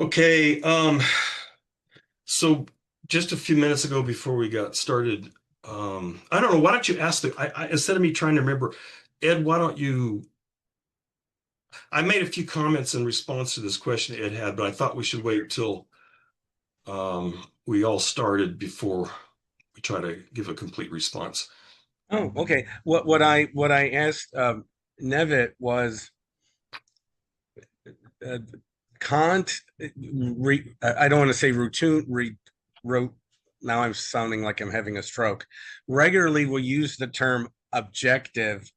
Okay, so just a few minutes ago before we got started, I don't know, why don't you ask instead of me trying to remember, Ed, why don't you, I made a few comments in response to this question Ed had, but I thought we should wait till we all started before we try to give a complete response. Oh, okay. What I asked Nevitt was uh, Kant. I don't want to say wrote. Now I'm sounding like I'm having a stroke. Regularly, will use the term objective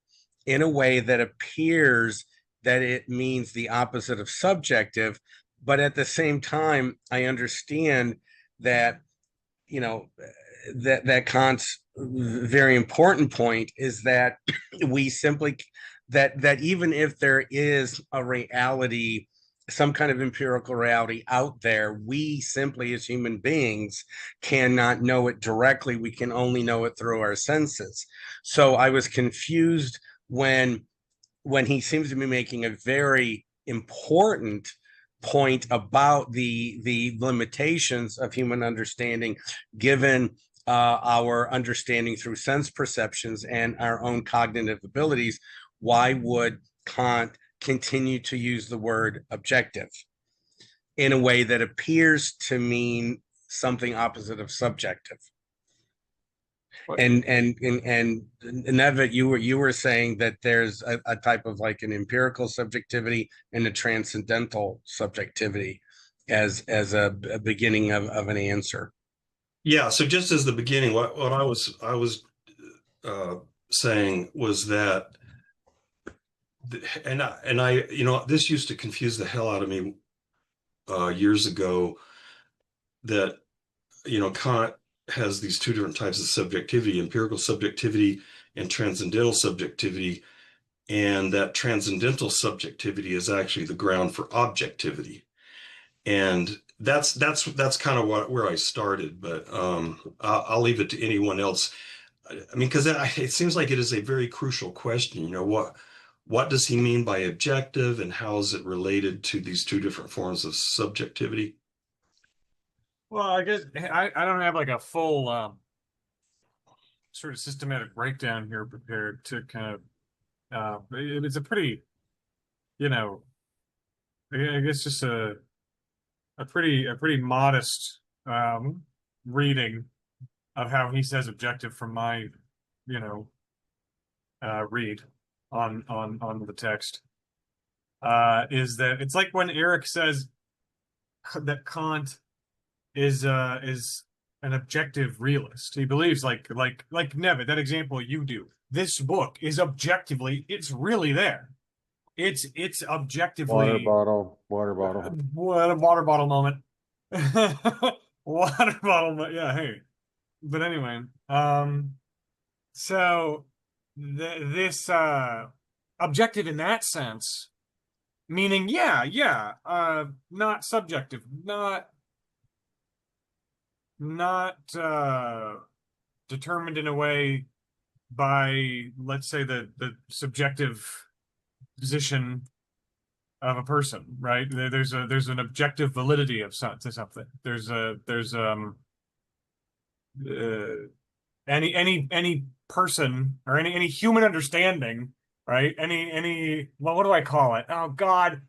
in a way that appears that it means the opposite of subjective, but at the same time, I understand that that Kant's very important point is that we simply that even if there is a reality, some kind of empirical reality out there, we simply as human beings cannot know it directly. We can only know it through our senses. So I was confused when he seems to be making a very important point about the limitations of human understanding given our understanding through sense perceptions and our own cognitive abilities. Why would Kant continue to use the word objective in a way that appears to mean something opposite of subjective? What? And Nevitt, you were saying that there's a type of like an empirical subjectivity and a transcendental subjectivity as a beginning of an answer. Yeah, so just as the beginning, what I was uh, saying was that this used to confuse the hell out of me years ago that Kant has these two different types of subjectivity, empirical subjectivity and transcendental subjectivity, and that transcendental subjectivity is actually the ground for objectivity. And that's kind of where I started, but I'll leave it to anyone else. I mean, because it seems like it is a very crucial question. What does he mean by objective, and how is it related to these two different forms of subjectivity? Well, I guess I don't have like a full sort of systematic breakdown here prepared to kind of it's a pretty, you know, I guess just a pretty modest reading of how he says objective from my, you know, read on the text. Is that it's like when Eric says that Kant is an objective realist. He believes like Nevitt, that example you do. This book is objectively, it's really there. It's Water objectively bottle, water bottle. what a water bottle moment. Water bottle, yeah, hey. But anyway, so this objective in that sense, meaning yeah, not subjective, not determined in a way by, let's say, the subjective position of a person, right? There's an objective validity of to something. There's uh, any person or any human understanding, right? Any well, what do I call it? Oh God,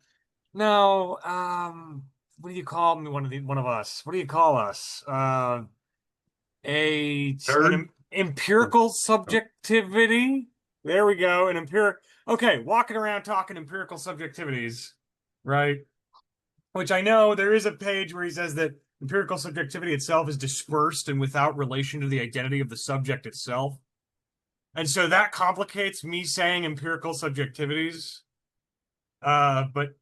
no. What do you call me? One of us. What do you call us? An Third? empirical subjectivity. There we go. An empiric. Okay, walking around talking empirical subjectivities, right? Which I know there is a page where he says that empirical subjectivity itself is dispersed and without relation to the identity of the subject itself. And so that complicates me saying empirical subjectivities. But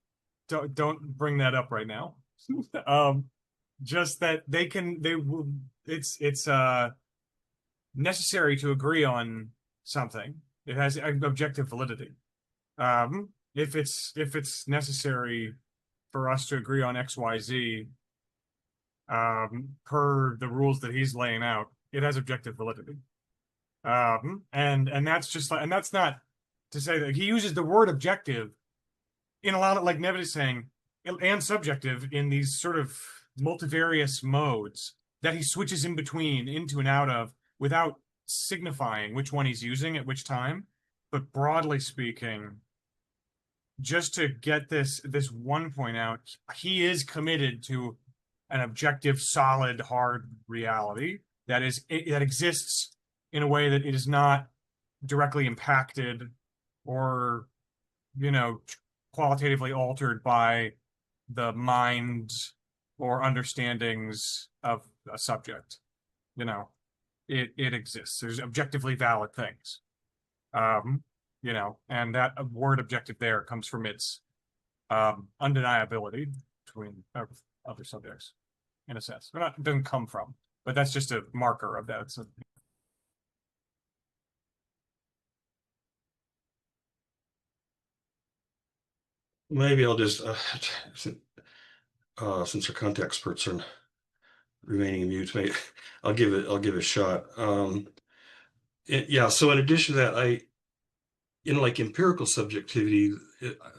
don't bring that up right now. Just that they will, it's necessary to agree on something. It has objective validity. If it's necessary for us to agree on XYZ, per the rules that he's laying out, it has objective validity. And that's just like, and that's not to say that he uses the word objective in a lot of, like Nevitt is saying, and subjective in these sort of multivarious modes that he switches in between, into and out of, without signifying which one he's using at which time. But broadly speaking, just to get this one point out, he is committed to an objective, solid, hard reality that exists in a way that it is not directly impacted or, qualitatively altered by the mind or understandings of a subject. It exists. There's objectively valid things. And that word objective there comes from its undeniability between other subjects, in a sense. It doesn't come from, but that's just a marker of that. Maybe I'll just since our Kant experts are remaining mute, maybe I'll give it a shot. Yeah. So in addition to that, like empirical subjectivity,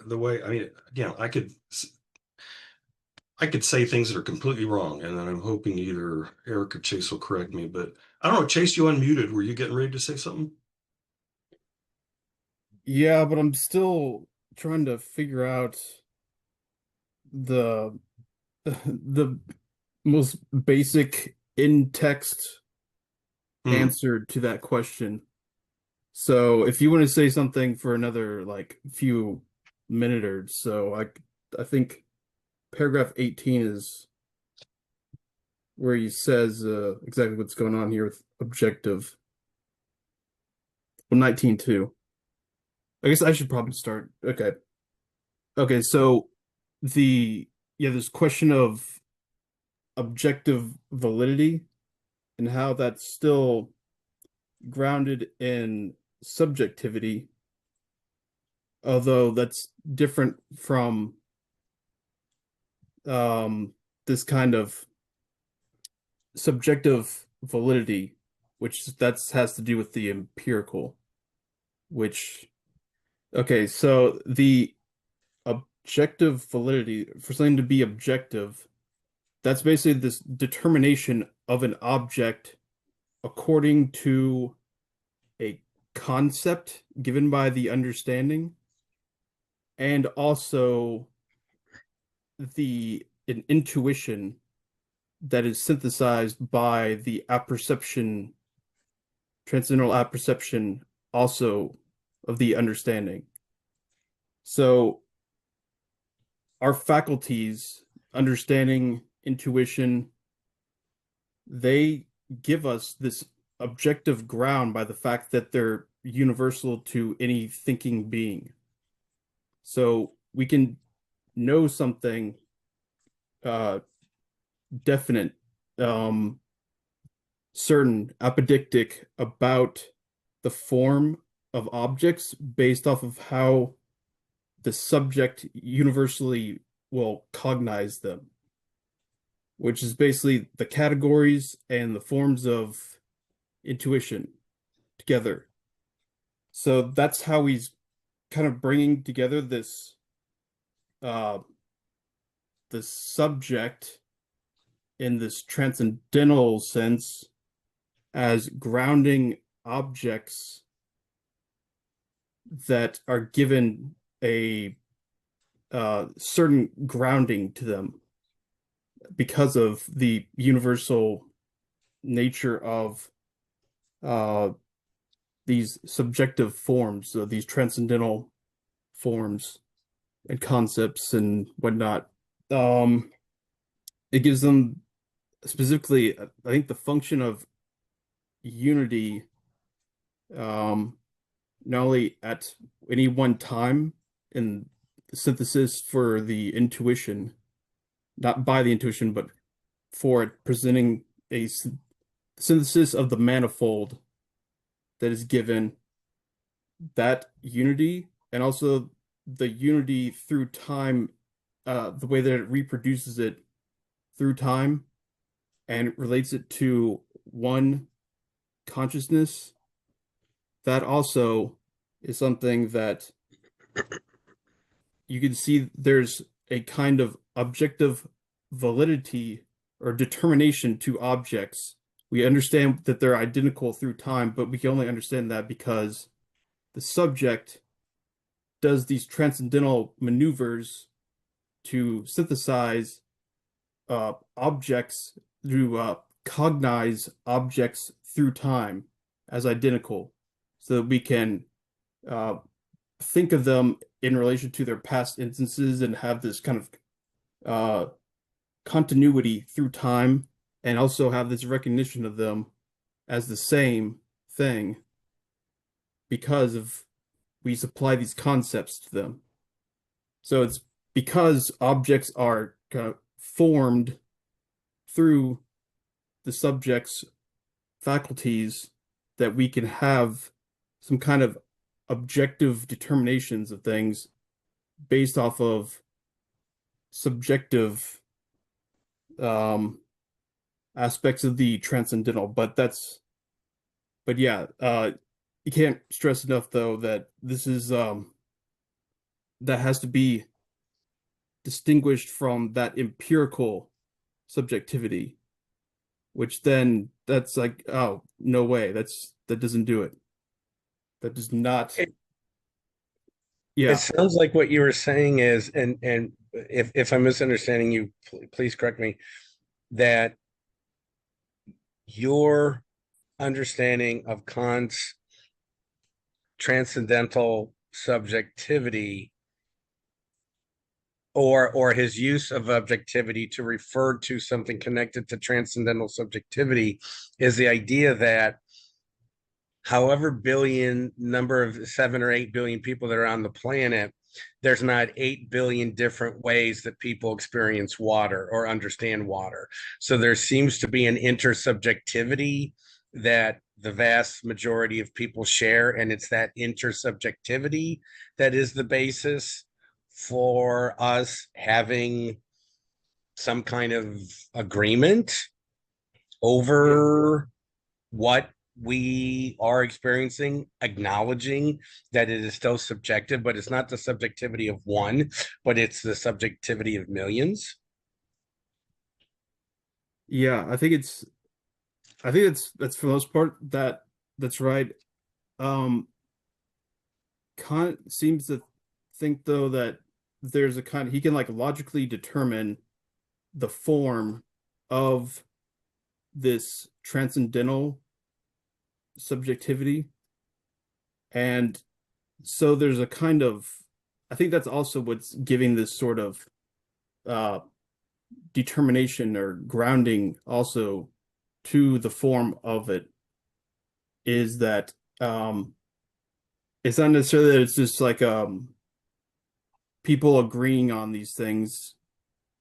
the way, I mean, again, I could say things that are completely wrong, and then I'm hoping either Eric or Chase will correct me. But I don't know, Chase, you unmuted. Were you getting ready to say something? Yeah, but I'm still trying to figure out the the most basic in-text answer to that question. So if you want to say something for another like few minute or so, I think paragraph 18 is where he says exactly what's going on here with objective. Well, 19 too. I guess I should probably start. Okay. Okay, so this question of objective validity and how that's still grounded in subjectivity, although that's different from this kind of subjective validity, which has to do with the empirical, which okay, so the objective validity, for something to be objective, that's basically this determination of an object according to a concept given by the understanding, and also an intuition that is synthesized by the apperception, transcendental apperception, also of the understanding. So our faculties, understanding, intuition, they give us this objective ground by the fact that they're universal to any thinking being. So we can know something definite, certain, apodictic about the form of objects based off of how the subject universally will cognize them, which is basically the categories and the forms of intuition together. So that's how he's kind of bringing together this the subject in this transcendental sense as grounding objects that are given a certain grounding to them because of the universal nature of these subjective forms, these transcendental forms and concepts and whatnot. It gives them specifically, I think, the function of unity, not only at any one time in the synthesis for the intuition, not by the intuition, but for it presenting a synthesis of the manifold that is given, that unity, and also the unity through time, the way that it reproduces it through time and relates it to one consciousness. That also is something that you can see there's a kind of objective validity or determination to objects. We understand that they're identical through time, but we can only understand that because the subject does these transcendental maneuvers to synthesize objects through cognize objects through time as identical, so that we can uh, think of them in relation to their past instances and have this kind of continuity through time, and also have this recognition of them as the same thing because of we supply these concepts to them. So it's because objects are kind of formed through the subject's faculties that we can have some kind of objective determinations of things based off of subjective aspects of the transcendental. But yeah, you can't stress enough though that this is that has to be distinguished from that empirical subjectivity, which then that's like, oh, no way, that doesn't do it. That does not. It Yeah. sounds like what you were saying is, and if I'm misunderstanding you, please correct me, that your understanding of Kant's transcendental subjectivity, or his use of objectivity to refer to something connected to transcendental subjectivity, is the idea that however billion number of 7 or 8 billion people that are on the planet, there's not 8 billion different ways that people experience water or understand water. So there seems to be an intersubjectivity that the vast majority of people share, and it's that intersubjectivity that is the basis for us having some kind of agreement over what we are experiencing, acknowledging that it is still subjective, but it's not the subjectivity of one, but it's the subjectivity of millions. Yeah, I think that's for the most part that's right. Kant seems to think though that there's a kind he can like logically determine the form of this transcendental subjectivity. And so there's a kind of, I think that's also what's giving this sort of determination or grounding also to the form of it, is that it's not necessarily that it's just like people agreeing on these things,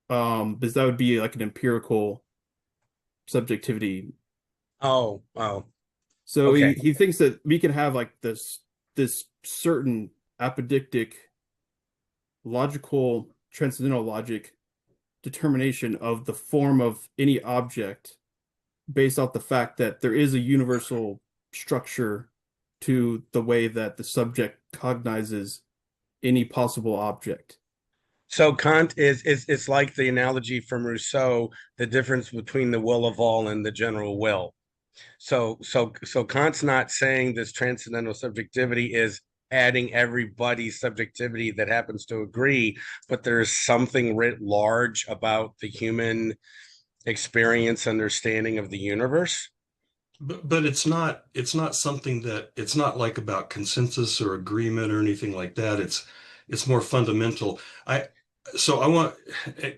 because that would be like an empirical subjectivity. Oh. So Okay. he thinks that we can have like this certain apodictic logical transcendental logic determination of the form of any object based off the fact that there is a universal structure to the way that the subject cognizes any possible object. So Kant is it's like the analogy from Rousseau, the difference between the will of all and the general will. So Kant's not saying this transcendental subjectivity is adding everybody's subjectivity that happens to agree, but there's something writ large about the human experience, understanding of the universe. But it's not something that it's not like about consensus or agreement or anything like that. It's more fundamental. I want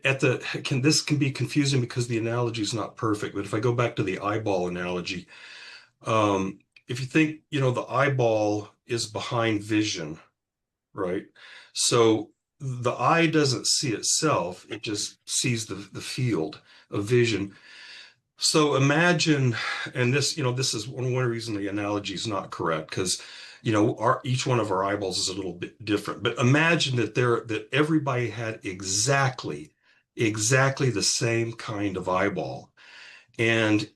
at the this can be confusing because the analogy is not perfect. But if I go back to the eyeball analogy, if you think, the eyeball is behind vision, right? So the eye doesn't see itself, it just sees the field of vision. So imagine, and this is one reason the analogy is not correct, because each one of our eyeballs is a little bit different. But imagine that everybody had exactly the same kind of eyeball, and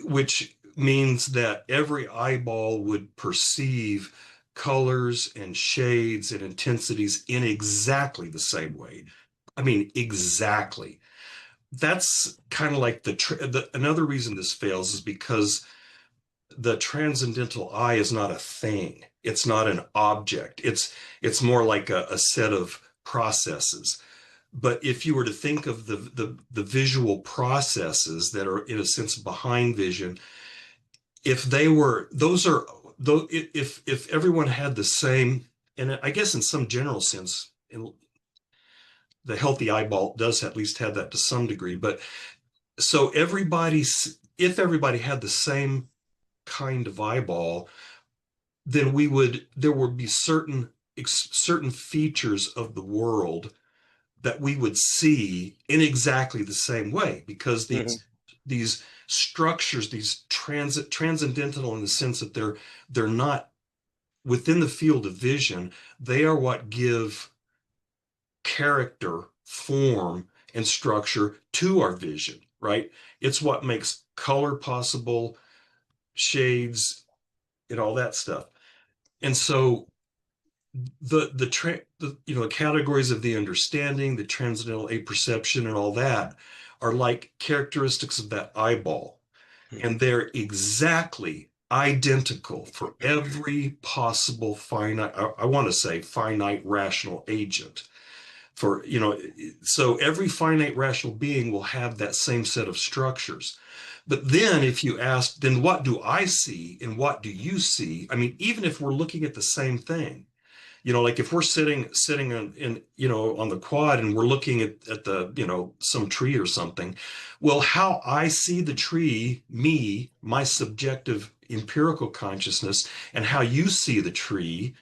which means that every eyeball would perceive colors and shades and intensities in exactly the same way. I mean, exactly. That's kind of like another reason this fails is because the transcendental I is not a thing. It's not an object. It's more like a set of processes. But if you were to think of the visual processes that are in a sense behind vision, if they were those are though if everyone had the same, and I guess in some general sense, the healthy eyeball does at least have that to some degree, but so if everybody had the same kind of eyeball, then there would be certain features of the world that we would see in exactly the same way because these structures, these transcendental in the sense that they're not within the field of vision, they are what give character, form, and structure to our vision, right? It's what makes color possible, shades, and all that stuff. And so the categories of the understanding, the transcendental apperception, and all that are like characteristics of that eyeball, and they're exactly identical for every possible finite, I want to say finite rational agent. So every finite rational being will have that same set of structures. But then if you ask, then what do I see and what do you see? I mean, even if we're looking at the same thing, like if we're sitting on the quad and we're looking at the, some tree or something, well, how I see the tree, my subjective empirical consciousness, and how you see the tree,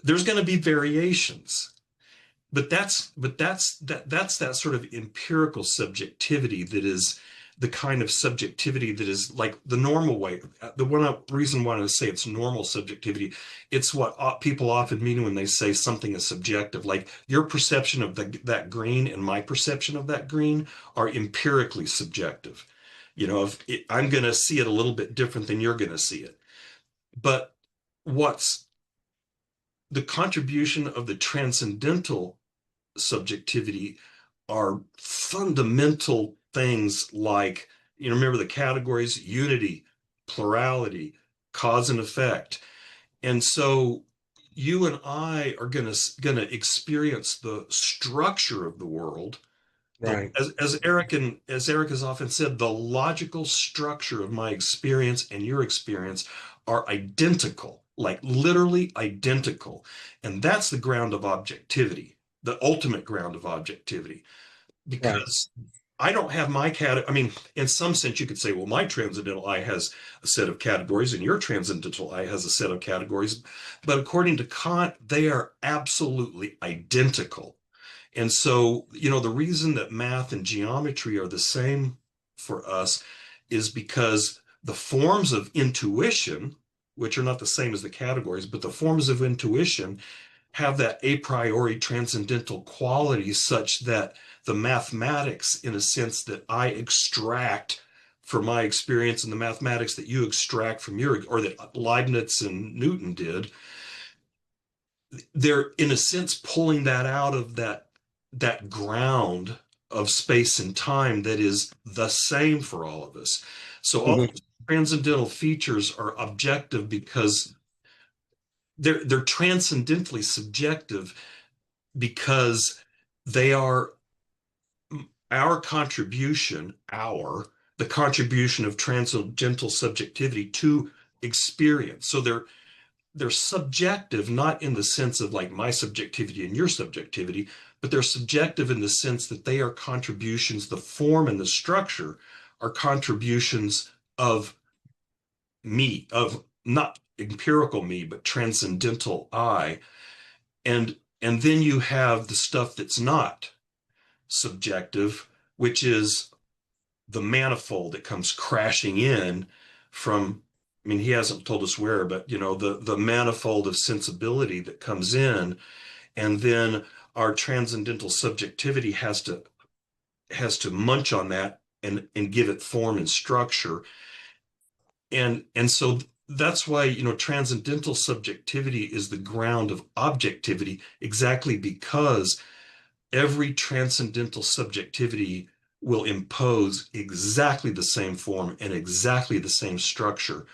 there's going to be variations. But that's that sort of empirical subjectivity that is the kind of subjectivity that is like the normal way. The reason why I say it's normal subjectivity, it's what people often mean when they say something is subjective. Like your perception of that green and my perception of that green are empirically subjective. I'm going to see it a little bit different than you're going to see it. But what's the contribution of the transcendental subjectivity are fundamental things like, remember the categories: unity, plurality, cause and effect. And so you and I are gonna experience the structure of the world. Right. As Eric has often said, the logical structure of my experience and your experience are identical, like literally identical. And that's the ground of objectivity, the ultimate ground of objectivity. Right. Because I don't have my I mean, in some sense, you could say, well, my transcendental eye has a set of categories and your transcendental eye has a set of categories. But according to Kant, they are absolutely identical. And so, the reason that math and geometry are the same for us is because the forms of intuition, which are not the same as the categories, but the forms of intuition have that a priori transcendental quality such that the mathematics, in a sense, that I extract from my experience and the mathematics that you extract from or that Leibniz and Newton did, they're in a sense pulling that out of that ground of space and time that is the same for all of us. So all Mhm. transcendental features are objective because they're transcendentally subjective because they are our contribution, the contribution of transcendental subjectivity to experience. So they're subjective, not in the sense of like my subjectivity and your subjectivity, but they're subjective in the sense that they are contributions. The form and the structure are contributions of me, of not empirical me, but transcendental I. And then you have the stuff that's not subjective, which is the manifold that comes crashing in from, I mean, he hasn't told us where, but the manifold of sensibility that comes in, and then our transcendental subjectivity has to munch on that and give it form and structure. And so that's why, transcendental subjectivity is the ground of objectivity, exactly because every transcendental subjectivity will impose exactly the same form and exactly the same structure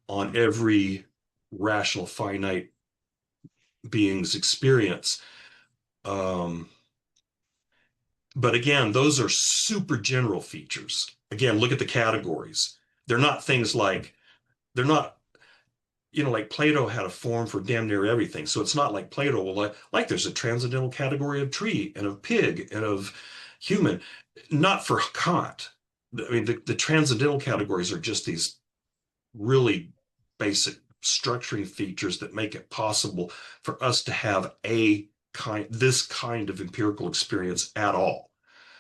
on every rational finite being's experience. Um, but again, those are super general features. Again, look at the categories. They're not things like, they're not, like Plato had a form for damn near everything. So it's not like Plato will like there's a transcendental category of tree and of pig and of human. Not for Kant. I mean, the transcendental categories are just these really basic structuring features that make it possible for us to have this kind of empirical experience at all.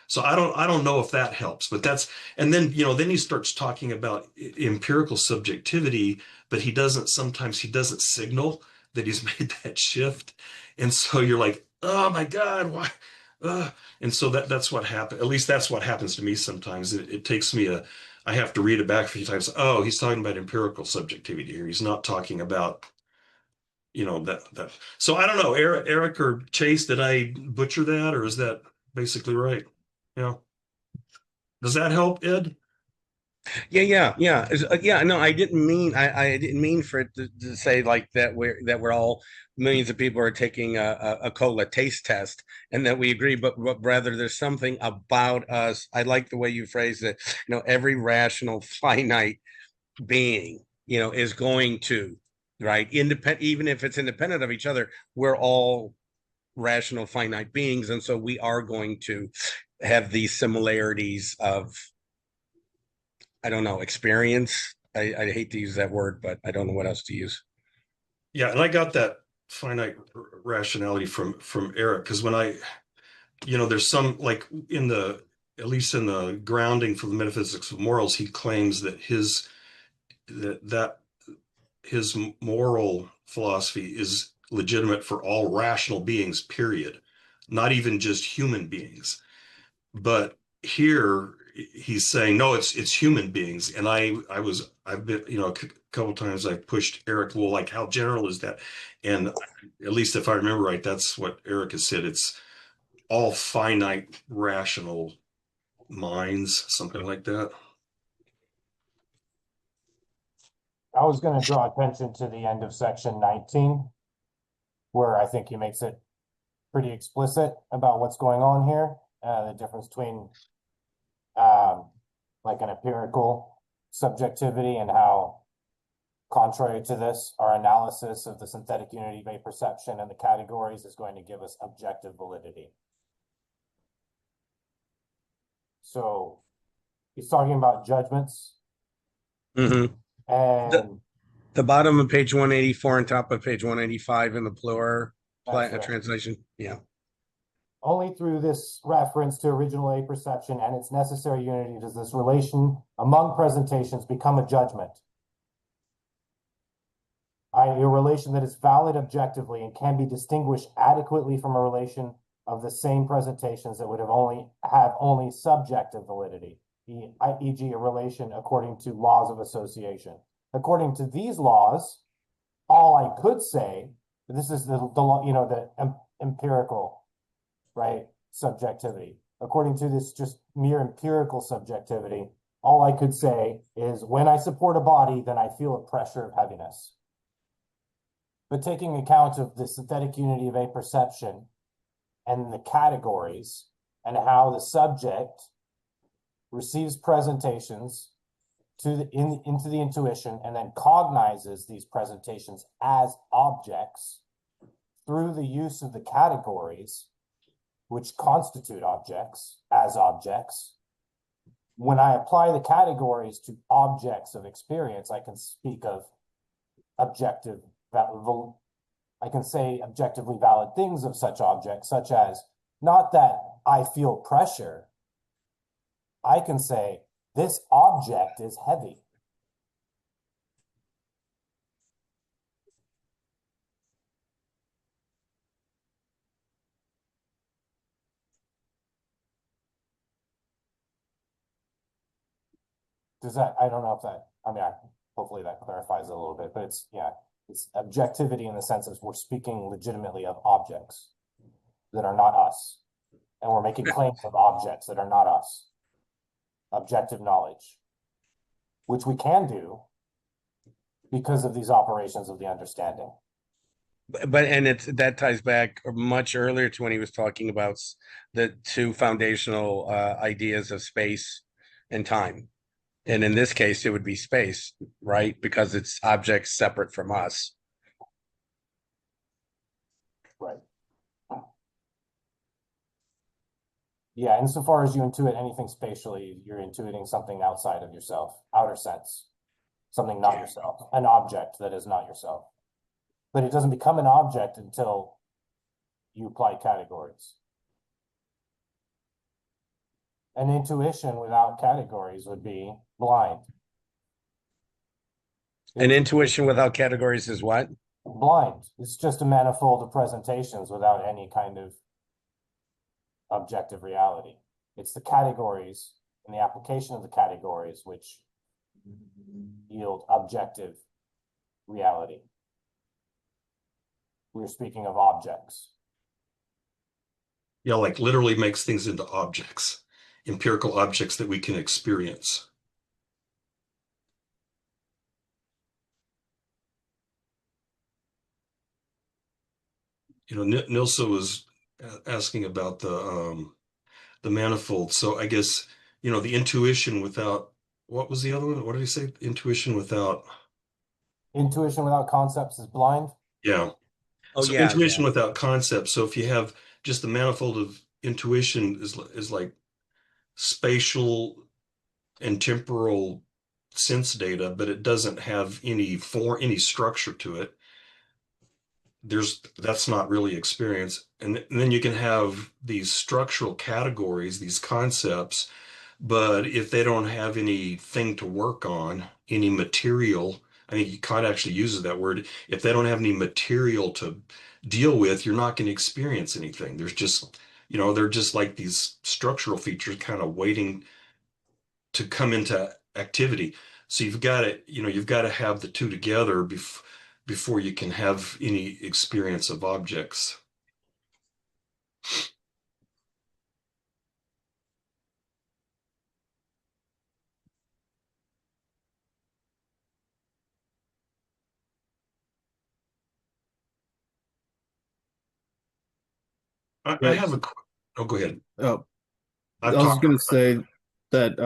So I don't know if that helps, but and then then he starts talking about empirical subjectivity, but sometimes he doesn't signal that he's made that shift. And so you're like, oh my God, why? And so that's what happened. At least that's what happens to me sometimes. It takes me I have to read it back a few times. Oh, he's talking about empirical subjectivity here. He's not talking about, that. So I don't know, Eric or Chase, did I butcher that, or is that basically right? Yeah. Does that help, Ed? Yeah. No, I didn't mean for it to say like that we're all millions of people are taking a cola taste test and that we agree, but rather there's something about us. I like the way you phrase it. Every rational finite being, is going to, right, independent, even if it's independent of each other. We're all rational finite beings, and so we are going to have these similarities of, I don't know, experience. I hate to use that word, but I don't know what else to use. Yeah, and I got that finite rationality from Eric, because when there's some, like, at least in the grounding for the metaphysics of morals, he claims that that his moral philosophy is legitimate for all rational beings, period, not even just human beings. But here he's saying, no, it's human beings. And I've been, a couple times I've pushed Eric, well, like, how general is that? And at least if I remember right, that's what Eric has said. It's all finite rational minds, something like that. I was going to draw attention to the end of section 19, where I think he makes it pretty explicit about what's going on here, the difference between like an empirical subjectivity and how, contrary to this, our analysis of the synthetic unity of a perception and the categories is going to give us objective validity. So he's talking about judgments. Mm-hmm. And the bottom of page 184 and top of page 185 in the Plur right. translation. Yeah. Only through this reference to original A perception and its necessary unity does this relation among presentations become a judgment, i.e. a relation that is valid objectively and can be distinguished adequately from a relation of the same presentations that would have only subjective validity, e.g. a relation according to laws of association. According to these laws, all I could say, this is the empirical, right, subjectivity. According to this just mere empirical subjectivity, all I could say is when I support a body, then I feel a pressure of heaviness. But taking account of the synthetic unity of a perception and the categories and how the subject receives presentations into the intuition and then cognizes these presentations as objects through the use of the categories, which constitute objects as objects. When I apply the categories to objects of experience, I can speak of I can say objectively valid things of such objects, such as, not that I feel pressure. I can say, this object is heavy. I don't know if that, hopefully that clarifies it a little bit, but it's objectivity in the sense of we're speaking legitimately of objects that are not us. and we're making claims of objects that are not us. Objective knowledge, which we can do because of these operations of the understanding. But and that ties back much earlier to when he was talking about the two foundational ideas of space and time. And in this case, it would be space, right? Because it's objects separate from us. Right. Yeah, insofar as you intuit anything spatially, you're intuiting something outside of yourself, outer sense, something not yourself, an object that is not yourself. But it doesn't become an object until you apply categories. An intuition without categories would be blind. An intuition without categories is what? Blind. It's just a manifold of presentations without any kind of objective reality. It's the categories and the application of the categories which yield objective reality. We're speaking of objects. Yeah, like literally makes things into objects, empirical objects that we can experience. Nilsa was asking about the manifold. So I guess, the intuition without, what was the other one? What did he say? Intuition without Concepts is blind. Yeah. Oh, So yeah, intuition yeah. without concept. So if you have just the manifold of intuition is like spatial and temporal sense data, but it doesn't have any structure to it. That's not really experience. And then you can have these structural categories, these concepts, but if they don't have anything to work on, any material, I think Kant actually uses that word. If they don't have any material to deal with, you're not going to experience anything. There's just, they're just like these structural features kind of waiting to come into activity. So you've got to have the two together before you can have any experience of objects. I have oh, go ahead. Oh, I've I was talked. going to say that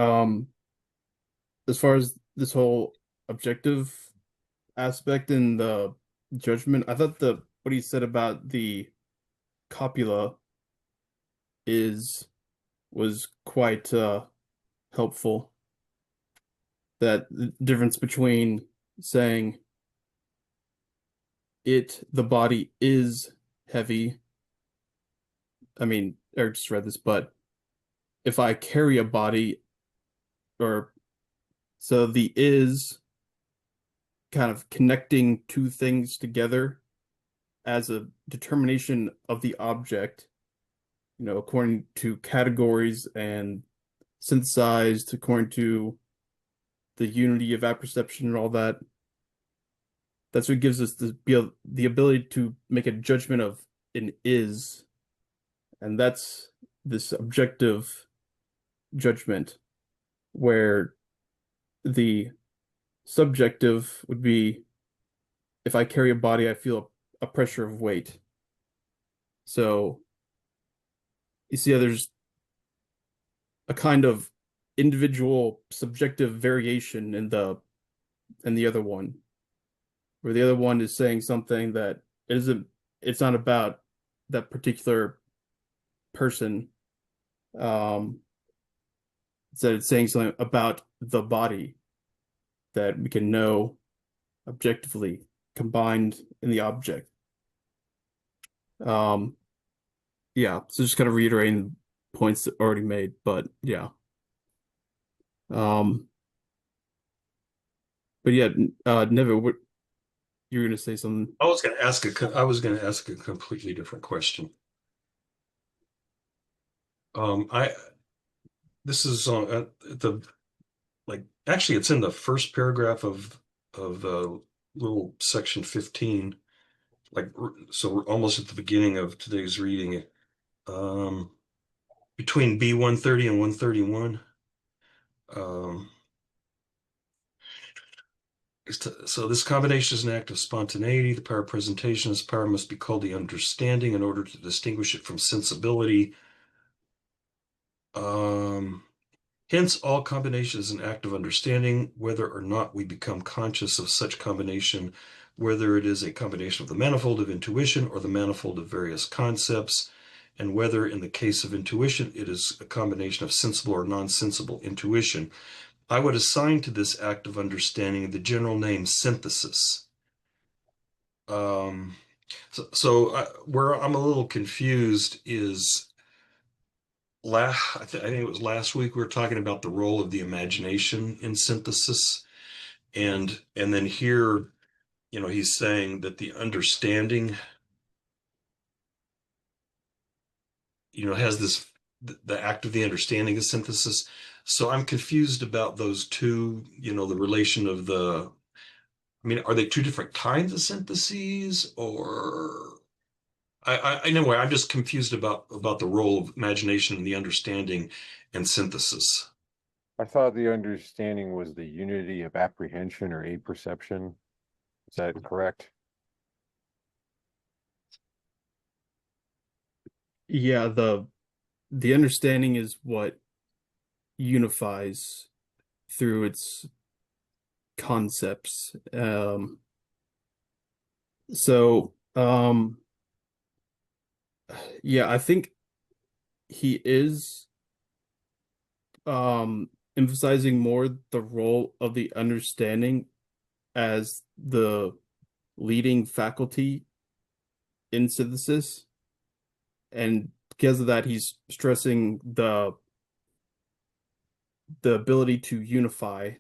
as far as this whole objective aspect in the judgment, I thought what he said about the copula was quite helpful. That the difference between saying the body is heavy. I mean, Eric just read this, but if I carry a body, so the is kind of connecting two things together as a determination of the object, according to categories and synthesized according to the unity of apperception and all that. That's what gives us the ability to make a judgment of an is, and that's this objective judgment, where the subjective would be if I carry a body, I feel a pressure of weight. So you see how there's a kind of individual subjective variation in the other one, where the other one is saying something that it's not about that particular person. Instead, it's saying something about the body that we can know objectively combined in the object. Yeah, so just kind of reiterating points that already made, but yeah. But yeah, Neva, what you were gonna say something? I was going to ask a completely different question. This is on actually it's in the first paragraph of little section 15, so we're almost at the beginning of today's reading. between B130 and 131. Um, so this combination is an act of spontaneity. The power of presentation, this power must be called the understanding in order to distinguish it from sensibility. Hence, all combination is an act of understanding, whether or not we become conscious of such combination, whether it is a combination of the manifold of intuition or the manifold of various concepts, and whether in the case of intuition, it is a combination of sensible or non-sensible intuition. I would assign to this act of understanding the general name synthesis. Where I'm a little confused is I think it was last week we were talking about the role of the imagination in synthesis, and then here, he's saying that the understanding, has the act of the understanding is synthesis. So I'm confused about those two, the relation of are they two different kinds of syntheses, or anyway, I'm just confused about the role of imagination and the understanding and synthesis. I thought the understanding was the unity of apprehension or apperception. Is that correct? Yeah, the understanding is what unifies through its concepts. So yeah, I think he is emphasizing more the role of the understanding as the leading faculty in synthesis. And because of that, he's stressing the ability to unify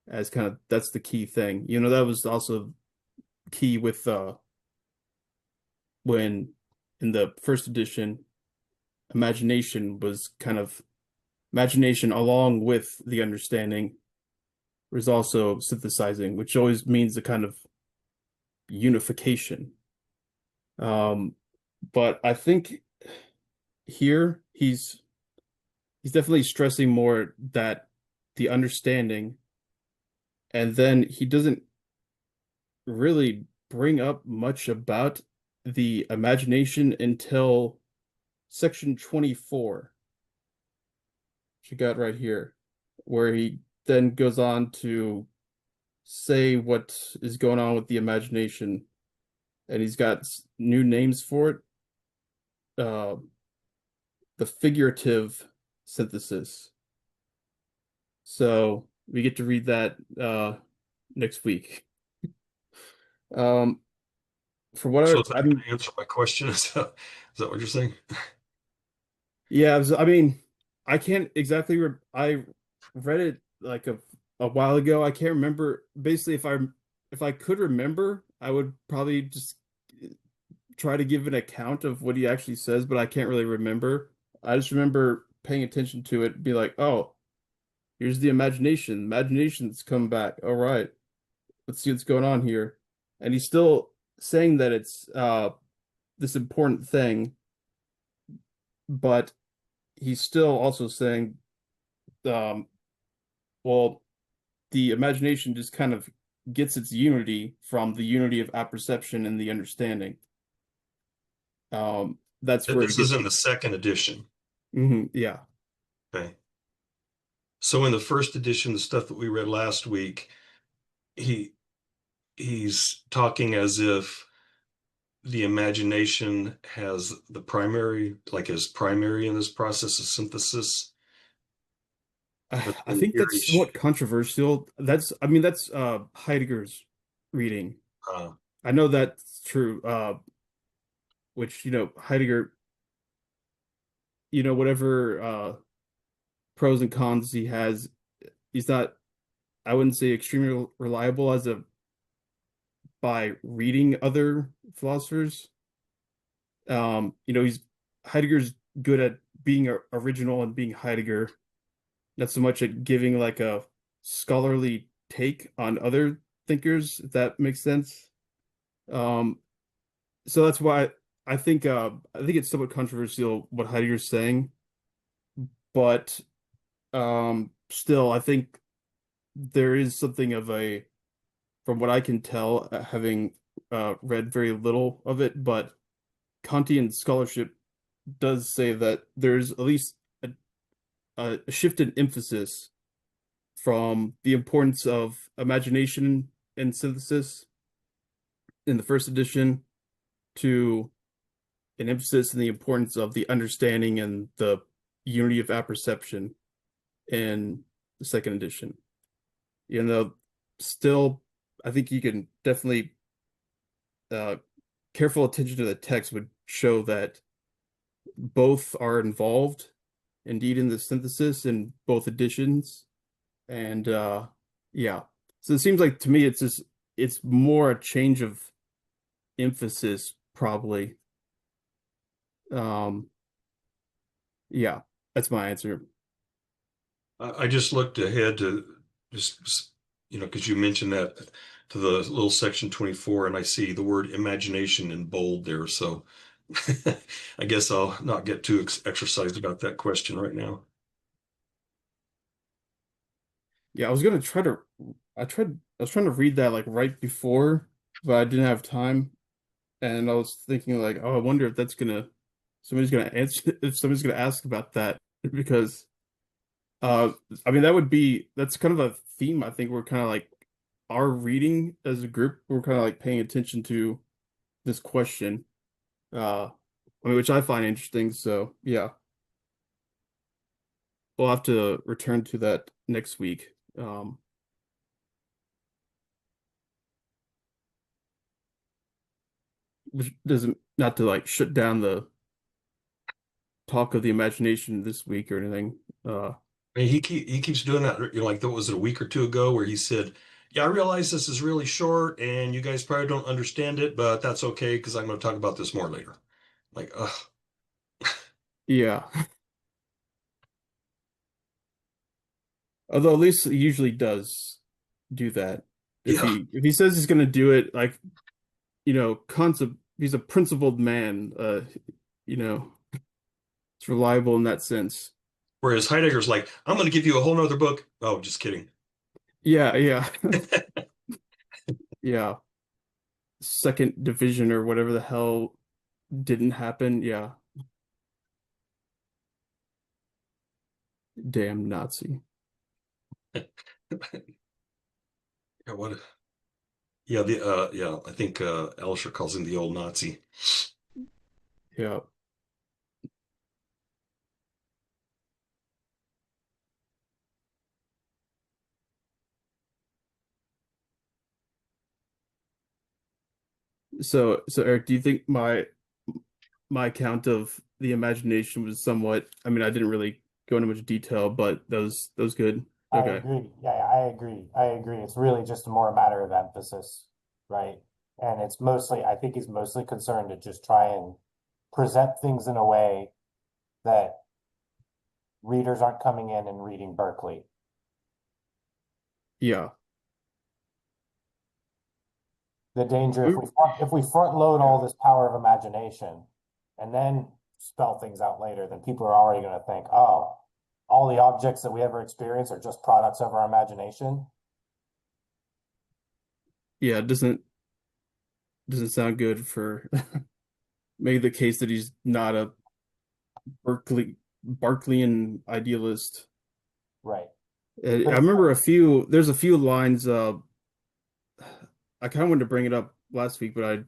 as kind of that's the key thing. That was also key with when in the first edition, imagination along with the understanding was also synthesizing, which always means a kind of unification. But I think here he's definitely stressing more that the understanding, and then he doesn't really bring up much about the imagination until section 24, which you got right here, where he then goes on to say what is going on with the imagination, and he's got new names for it. The figurative synthesis. So we get to read that next week. For what So is that going to answer my question? Is that what you're saying? Yeah, I can't exactly I read it like a while ago. I can't remember. Basically, if I could remember, I would probably just try to give an account of what he actually says, but I can't really remember. I just remember paying attention to it, be like, oh, here's the imagination. Imagination's come back. All right, let's see what's going on here. And he's still saying that it's this important thing, but he's still also saying, well, the imagination just kind of gets its unity from the unity of apperception and the understanding. That's where This is in the second edition. Yeah. Okay. So in the first edition, the stuff that we read last week, he's talking as if the imagination has the primary, like is primary in this process of synthesis. I think that's somewhat controversial. That's Heidegger's reading. I know that's true. Which, Heidegger, whatever pros and cons he has, he's not, I wouldn't say extremely reliable by reading other philosophers. Heidegger's good at being original and being Heidegger, not so much at giving like a scholarly take on other thinkers, if that makes sense. So that's why I think it's somewhat controversial what Heidegger's saying. but still, I think there is something of a, from what I can tell, having read very little of it, but Kantian scholarship does say that there's at least a shift in emphasis from the importance of imagination and synthesis in the first edition to an emphasis in the importance of the understanding and the unity of apperception in the second edition. You know, still, I think you can definitely careful attention to the text would show that both are involved indeed in the synthesis in both editions. And yeah. So it seems like to me it's more a change of emphasis probably. Yeah, that's my answer. I just looked ahead to just, because you mentioned that to the little section 24, and I see the word imagination in bold there. So I guess I'll not get too exercised about that question right now. Yeah, I was trying to read that like right before, but I didn't have time. And I was thinking like, oh, I wonder if somebody's gonna answer, if somebody's gonna ask about that because I mean that's kind of a theme. I think we're kind of like our reading as a group, we're kind of like paying attention to this question. I mean, which I find interesting. So yeah, we'll have to return to that next week. Which doesn't, not to like shut down the talk of the imagination this week or anything. I mean, he keeps doing that. Like that was it a week or two ago where he said, "Yeah, I realize this is really short, and you guys probably don't understand it, but that's okay because I'm going to talk about this more later." Like, ugh. Yeah. Although at least he usually does do that. Yeah. If he says he's gonna do it, like, he's a principled man, it's reliable in that sense. Whereas Heidegger's like, "I'm going to give you a whole nother book." Oh, just kidding. Yeah, yeah. Yeah. Second division or whatever the hell didn't happen. Yeah. Damn Nazi. Yeah, what? Yeah, yeah, I think Alisher calls him the old Nazi. Yeah. So Eric, do you think my account of the imagination was somewhat, I mean, I didn't really go into much detail, but that was good. I Okay. agree. Yeah, I agree. I agree. It's really just more a matter of emphasis, right? And I think he's mostly concerned to just try and present things in a way that readers aren't coming in and reading Berkeley. Yeah. The danger if we front load all this power of imagination and then spell things out later, then people are already going to think, oh, all the objects that we ever experience are just products of our imagination. Yeah, it doesn't sound good for maybe the case that he's not a Berkeleyan idealist. Right. I remember there's a few lines, I kind of wanted to bring it up last week, but I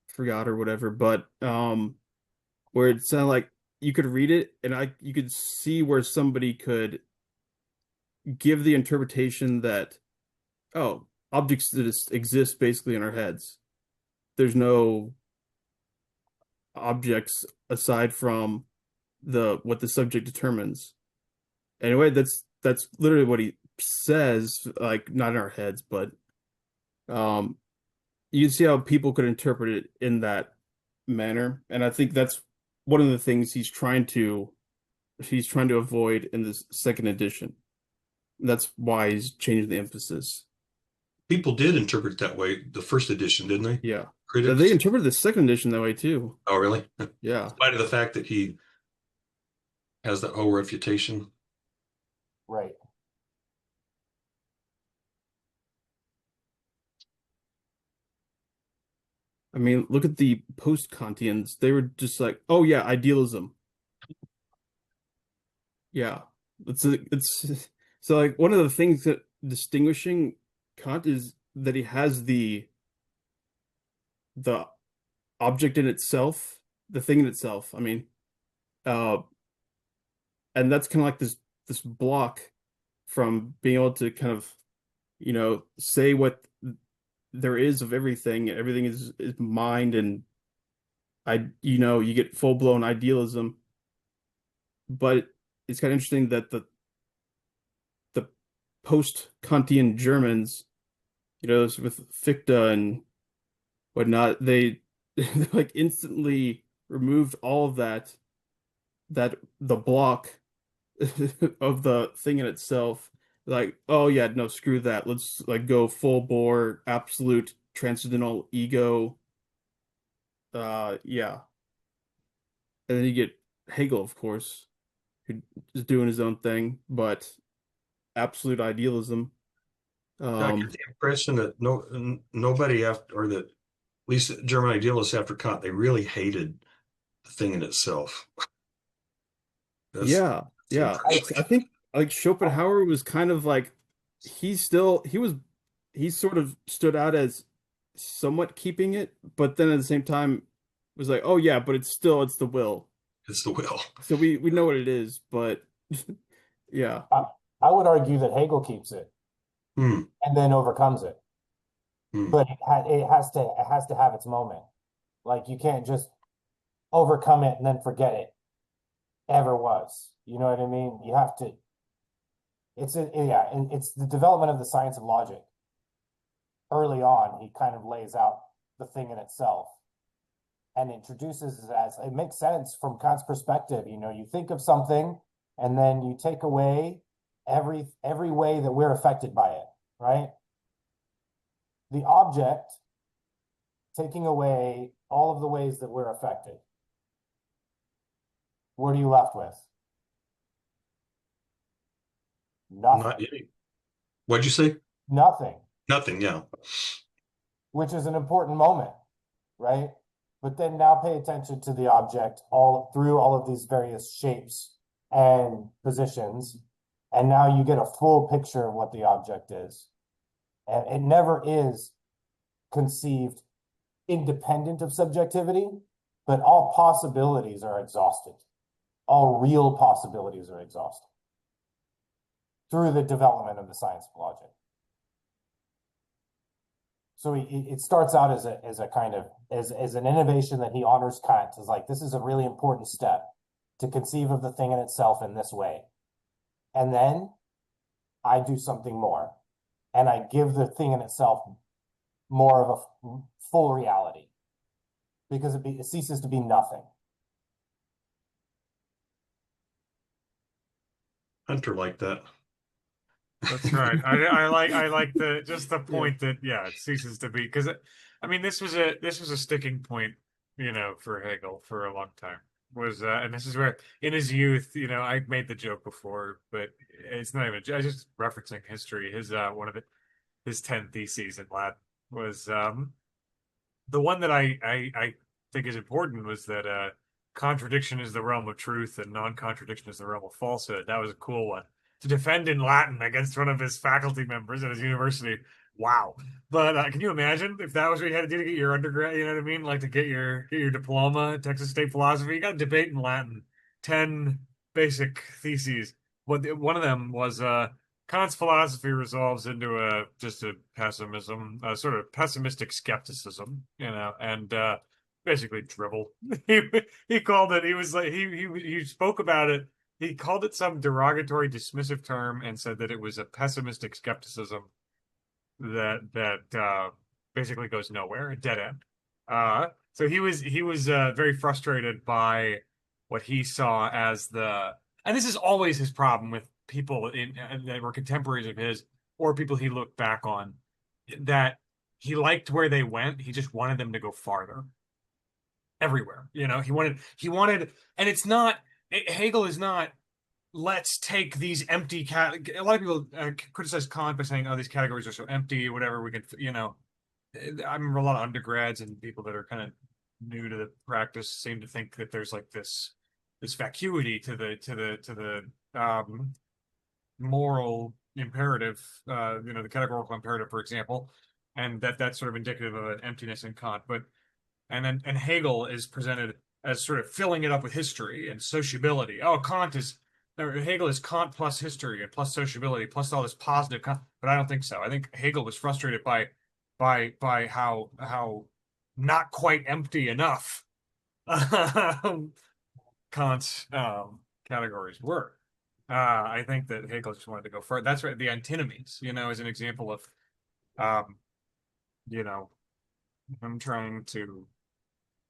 forgot or whatever, but where it sounded like you could read it and you could see where somebody could give the interpretation that, oh, objects that just exist basically in our heads. There's no objects aside from what the subject determines. Anyway, that's literally what he says, like not in our heads, but you can see how people could interpret it in that manner. And I think that's one of the things he's trying to avoid in this second edition. That's why he's changing the emphasis. People did interpret it that way, the first edition, didn't they? Yeah. Critics. They interpreted the second edition that way too. Oh, really? Yeah. In spite of the fact that he has that whole refutation. Right. I mean, look at the post-Kantians. They were just like, oh yeah, idealism. Yeah. It's so like one of the things that distinguishing Kant is that he has the object in itself, the thing in itself. I mean, uh, and that's kind of like this block from being able to kind of, say what there is of everything. Everything is mind, and you get full-blown idealism. But it's kind of interesting that the post-Kantian Germans, with Fichte and whatnot, they like instantly removed all of that the block of the thing in itself. Like, oh yeah, no, screw that. Let's like go full bore, absolute transcendental ego. Yeah. And then you get Hegel, of course, who is doing his own thing, but absolute idealism. I get the impression that nobody after, or that at least German idealists after Kant, they really hated the thing in itself. That's Yeah, the yeah. impression. I think like Schopenhauer was kind of like he sort of stood out as somewhat keeping it, but then at the same time was like, oh yeah, but it's the will. It's the will. So we know what it is, but yeah. I would argue that Hegel keeps it Hmm. and then overcomes it. Hmm. But it has to have its moment. Like you can't just overcome it and then forget it ever was. You know what I mean? You have to. It's the development of the science of logic. Early on, he kind of lays out the thing in itself and introduces it as it makes sense from Kant's perspective. You think of something and then you take away every way that we're affected by it, right? The object taking away all of the ways that we're affected. What are you left with? Nothing. Not yet. What'd you say? Nothing. Nothing. Yeah. Which is an important moment, right? But then now pay attention to the object through all of these various shapes and positions. And now you get a full picture of what the object is. And it never is conceived independent of subjectivity, but all possibilities are exhausted. All real possibilities are exhausted through the development of the science of logic. So it starts out as a kind of as an innovation that he honors Kant as like, this is a really important step to conceive of the thing in itself in this way. And then I do something more and I give the thing in itself more of a full reality because it ceases to be nothing. Hunter like that. That's right. I like the point that it ceases to be, because I mean this was a sticking point, for Hegel for a long time. Was and this is where in his youth, I made the joke before, but it's not even I just referencing history. His one of his 10 theses in Latin was the one that I think is important was that contradiction is the realm of truth and non-contradiction is the realm of falsehood. That was a cool one to defend in Latin against one of his faculty members at his university. Wow. But can you imagine if that was what you had to do to get your undergrad, you know what I mean? Like to get your diploma at Texas State Philosophy, you got to debate in Latin. 10 basic theses. One of them was Kant's philosophy resolves into just a pessimism, a sort of pessimistic skepticism, and basically drivel. he called it. He was like he spoke about it. He called it some derogatory, dismissive term and said that it was a pessimistic skepticism that basically goes nowhere, a dead end. So he was very frustrated by what he saw as and this is always his problem with people that were contemporaries of his or people he looked back on, that he liked where they went. He just wanted them to go farther everywhere. He wanted, and it's not, Hegel is not, let's take these empty a lot of people criticize Kant by saying, oh, these categories are so empty, whatever, we can, I remember a lot of undergrads and people that are kind of new to the practice seem to think that there's like this vacuity to the moral imperative, the categorical imperative, for example, and that's sort of indicative of an emptiness in Kant. But and Hegel is presented as sort of filling it up with history and sociability. Oh, Hegel is Kant plus history and plus sociability plus all this positive, but I don't think so. I think Hegel was frustrated by how not quite empty enough Kant's categories were. I think that Hegel just wanted to go further. That's right. The antinomies, is an example of, um, I'm trying to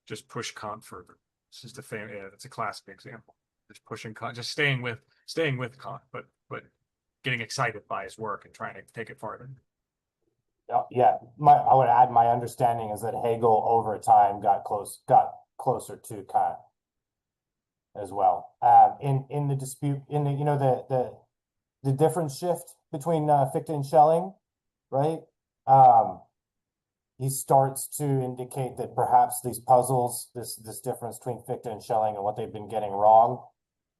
just push Kant further. It's just it's a classic example. Just pushing Kant, just staying with Kant, but getting excited by his work and trying to take it farther. Yeah, I would add my understanding is that Hegel over time got closer to Kant as well. In the dispute, in the difference shift between Fichte and Schelling, right? He starts to indicate that perhaps these puzzles, this difference between Fichte and Schelling and what they've been getting wrong,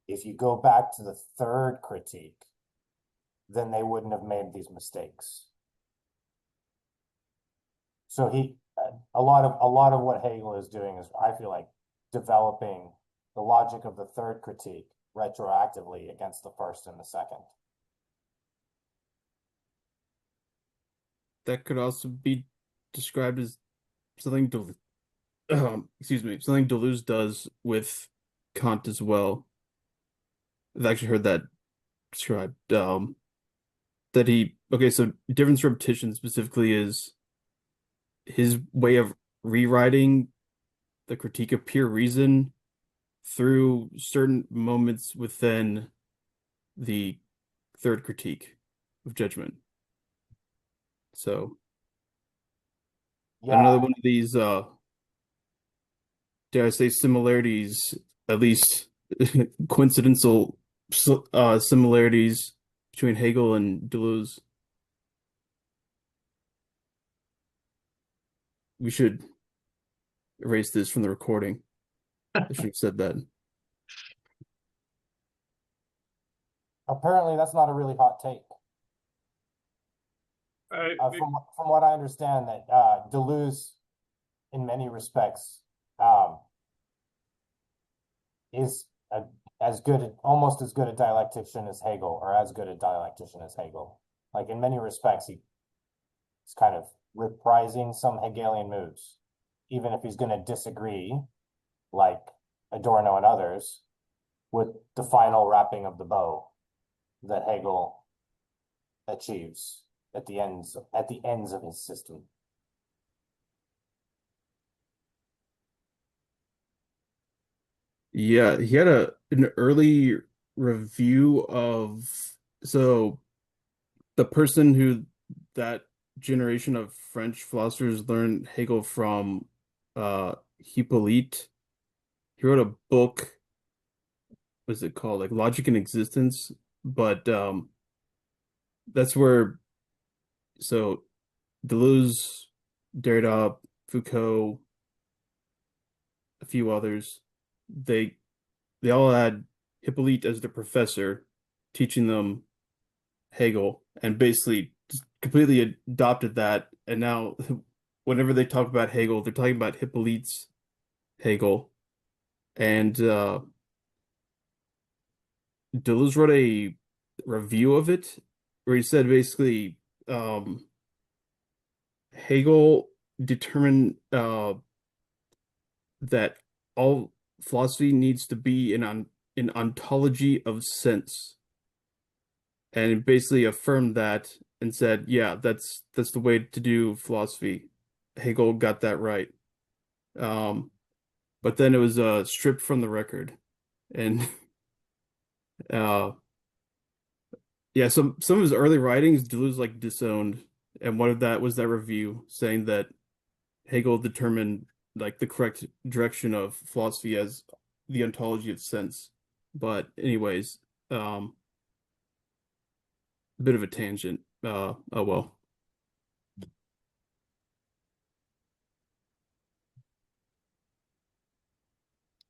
if you go back to the third critique, then they wouldn't have made these mistakes. So a lot of what Hegel is doing is, I feel like, developing the logic of the third critique retroactively against the first and the second. That could also be described as something something Deleuze does with Kant as well. I've actually heard that described. So difference repetition specifically is his way of rewriting the critique of pure reason through certain moments within the third critique of judgment. So another one of these dare I say similarities, at least coincidental similarities between Hegel and Deleuze. We should erase this from the recording. I should have said that. Apparently, that's not a really hot take. From what I understand, that Deleuze, in many respects, is almost as good a dialectician as Hegel, or as good a dialectician as Hegel. Like, in many respects, he's kind of reprising some Hegelian moves, even if he's going to disagree, like Adorno and others, with the final wrapping of the bow that Hegel achieves at the ends of his system. Yeah, he had an early review of the person who that generation of French philosophers learned Hegel from, Hippolyte. He wrote a book, what's it called? Like Logic and Existence. But that's where Deleuze, Derrida, Foucault, a few others, they all had Hippolyte as the professor teaching them Hegel, and basically just completely adopted that. And now whenever they talk about Hegel, they're talking about Hippolyte's Hegel. And Deleuze wrote a review of it where he said basically Hegel determined that all philosophy needs to be an ontology of sense, and basically affirmed that and said, yeah, that's the way to do philosophy. Hegel got that right. But then it was stripped from the record, and yeah, some of his early writings Deleuze like disowned, and one of that was that review saying that Hegel determined like the correct direction of philosophy as the ontology of sense. But anyways, a bit of a tangent. Oh well.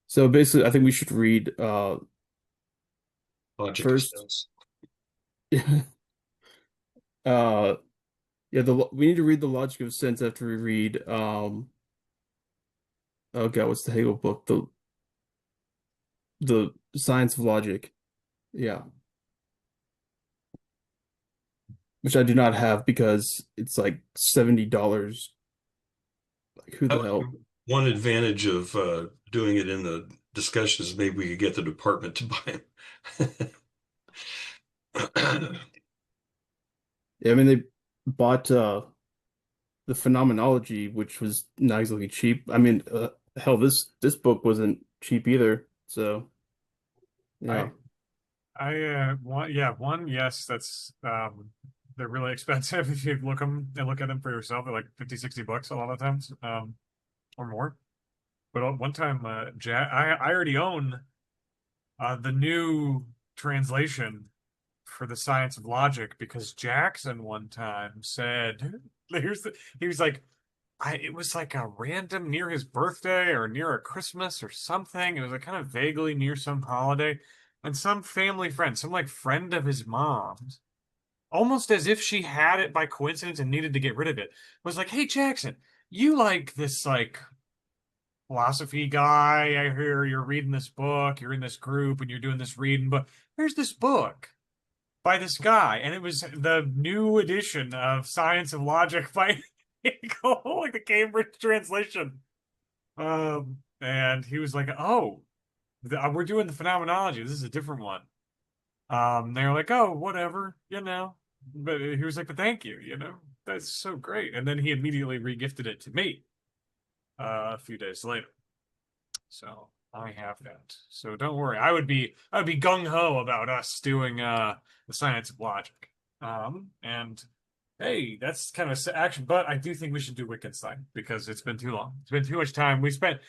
So basically, I think we should read Logic of first. sense. uh yeah, we need to read the logic of sense after we read oh God, what's the Hegel book? The Science of Logic. Yeah. Which I do not have because it's like $70. Like who the hell? One advantage of doing it in the discussion is maybe we could get the department to buy them. Yeah, I mean they bought the Phenomenology, which was not exactly cheap. I mean, hell, this book wasn't cheap either. So yeah. One, yes, that's they're really expensive if you look at them for yourself. They're like 50, 60 bucks a lot of times, or more. But one time, I already own the new translation for the Science of Logic because Jackson one time said, he was like, it was like a random near his birthday or near a Christmas or something. It was like kind of vaguely near some holiday, and some family friend, some like friend of his mom's, almost as if she had it by coincidence and needed to get rid of it, was like, "Hey Jackson, you like this like philosophy guy? I hear you're reading this book, you're in this group, and you're doing this reading, but here's this book by this guy, and it was the new edition of Science of Logic by Hegel, like the Cambridge translation. And he was like, "Oh, we're doing the phenomenology. This is a different one." They were like, "Oh, whatever, you know." But he was like, "But thank you, you know, that's so great." And then he immediately regifted it to me a few days later. So I have that. So don't worry. I would be gung ho about us doing the Science of Logic. And hey, that's kind of action, but I do think we should do Wittgenstein because it's been too long. It's been too much time. We spent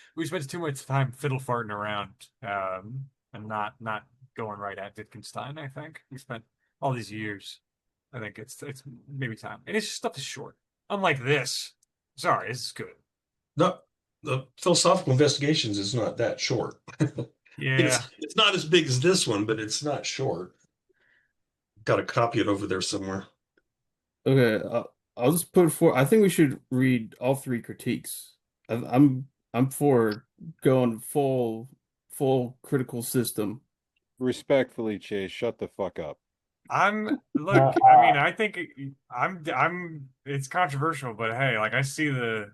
too much time fiddle farting around, and not going right at Wittgenstein. I think we spent all these years. I think it's maybe time, and it's stuff is short. Unlike this. Sorry, this is good. No, the philosophical investigations is not that short. Yeah. It's not as big as this one, but it's not short. Got to copy it over there somewhere. Okay, I'll just put for. I think we should read all three critiques. I'm for going full critical system. Respectfully, Chase, shut the fuck up. Look, I mean, I think it's controversial, but hey, like I see the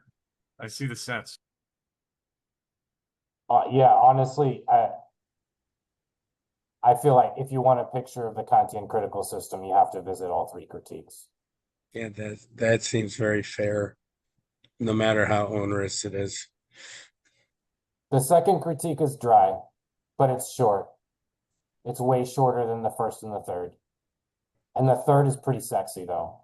sense. Yeah, honestly, I feel like if you want a picture of the Kantian critical system, you have to visit all three critiques. Yeah, that seems very fair, no matter how onerous it is. The second critique is dry, but it's short. It's way shorter than the first and the third. And the third is pretty sexy, though.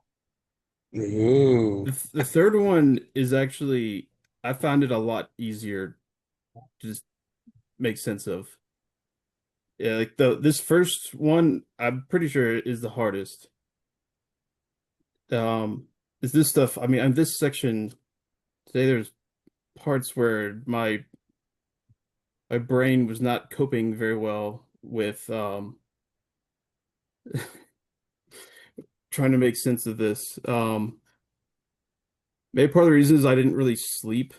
Ooh. The third one is actually I found it a lot easier to just make sense of. Yeah, like this first one, I'm pretty sure is the hardest. Is this stuff? I mean, on this section today, there's parts where my brain was not coping very well with trying to make sense of this. Maybe part of the reason is I didn't really sleep.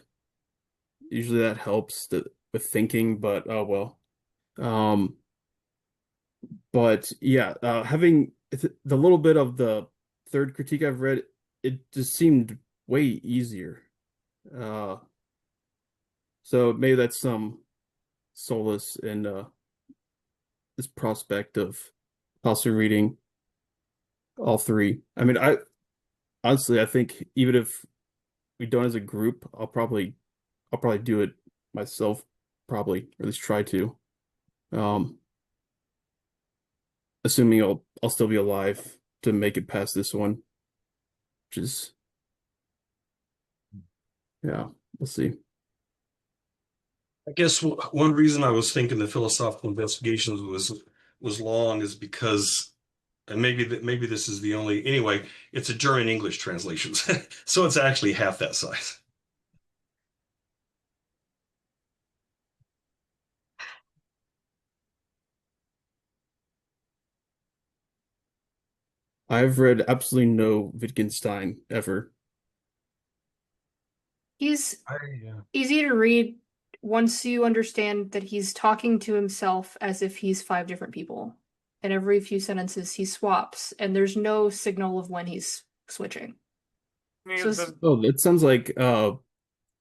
Usually that helps with thinking, but oh well. But yeah, having the little bit of the third critique I've read, it just seemed way easier. Uh, so maybe that's some solace in this prospect of possibly reading all three. I mean, I honestly I think even if we don't as a group, I'll probably do it myself, probably, or at least try to. Um, assuming I'll still be alive to make it past this one, which is yeah, we'll see. I guess one reason I was thinking the philosophical investigations was long is because, and maybe this is the only, anyway, it's a German English translation, so it's actually half that size. I've read absolutely no Wittgenstein ever. He's Yeah. easy to read once you understand that he's talking to himself as if he's five different people. And every few sentences he swaps, and there's no signal of when he's switching. So it's- Oh, that sounds like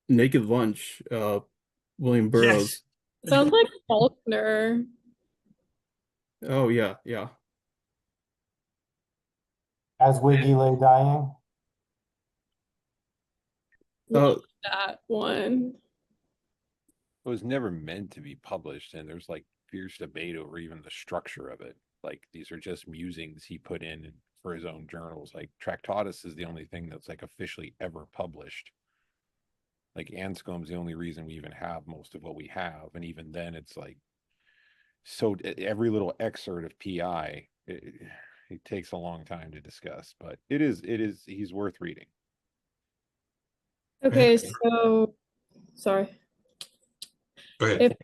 Naked Lunch, William Burroughs. Yes. Sounds like Faulkner. Oh yeah, yeah. As Wiggy lay dying. Oh, That one. It was never meant to be published, and there's like fierce debate over even the structure of it. Like these are just musings he put in for his own journals. Like Tractatus is the only thing that's like officially ever published. Like Anscombe's the only reason we even have most of what we have, and even then, it's like so every little excerpt of PI. It takes a long time to discuss, but it is he's worth reading. Okay, so sorry. Go ahead.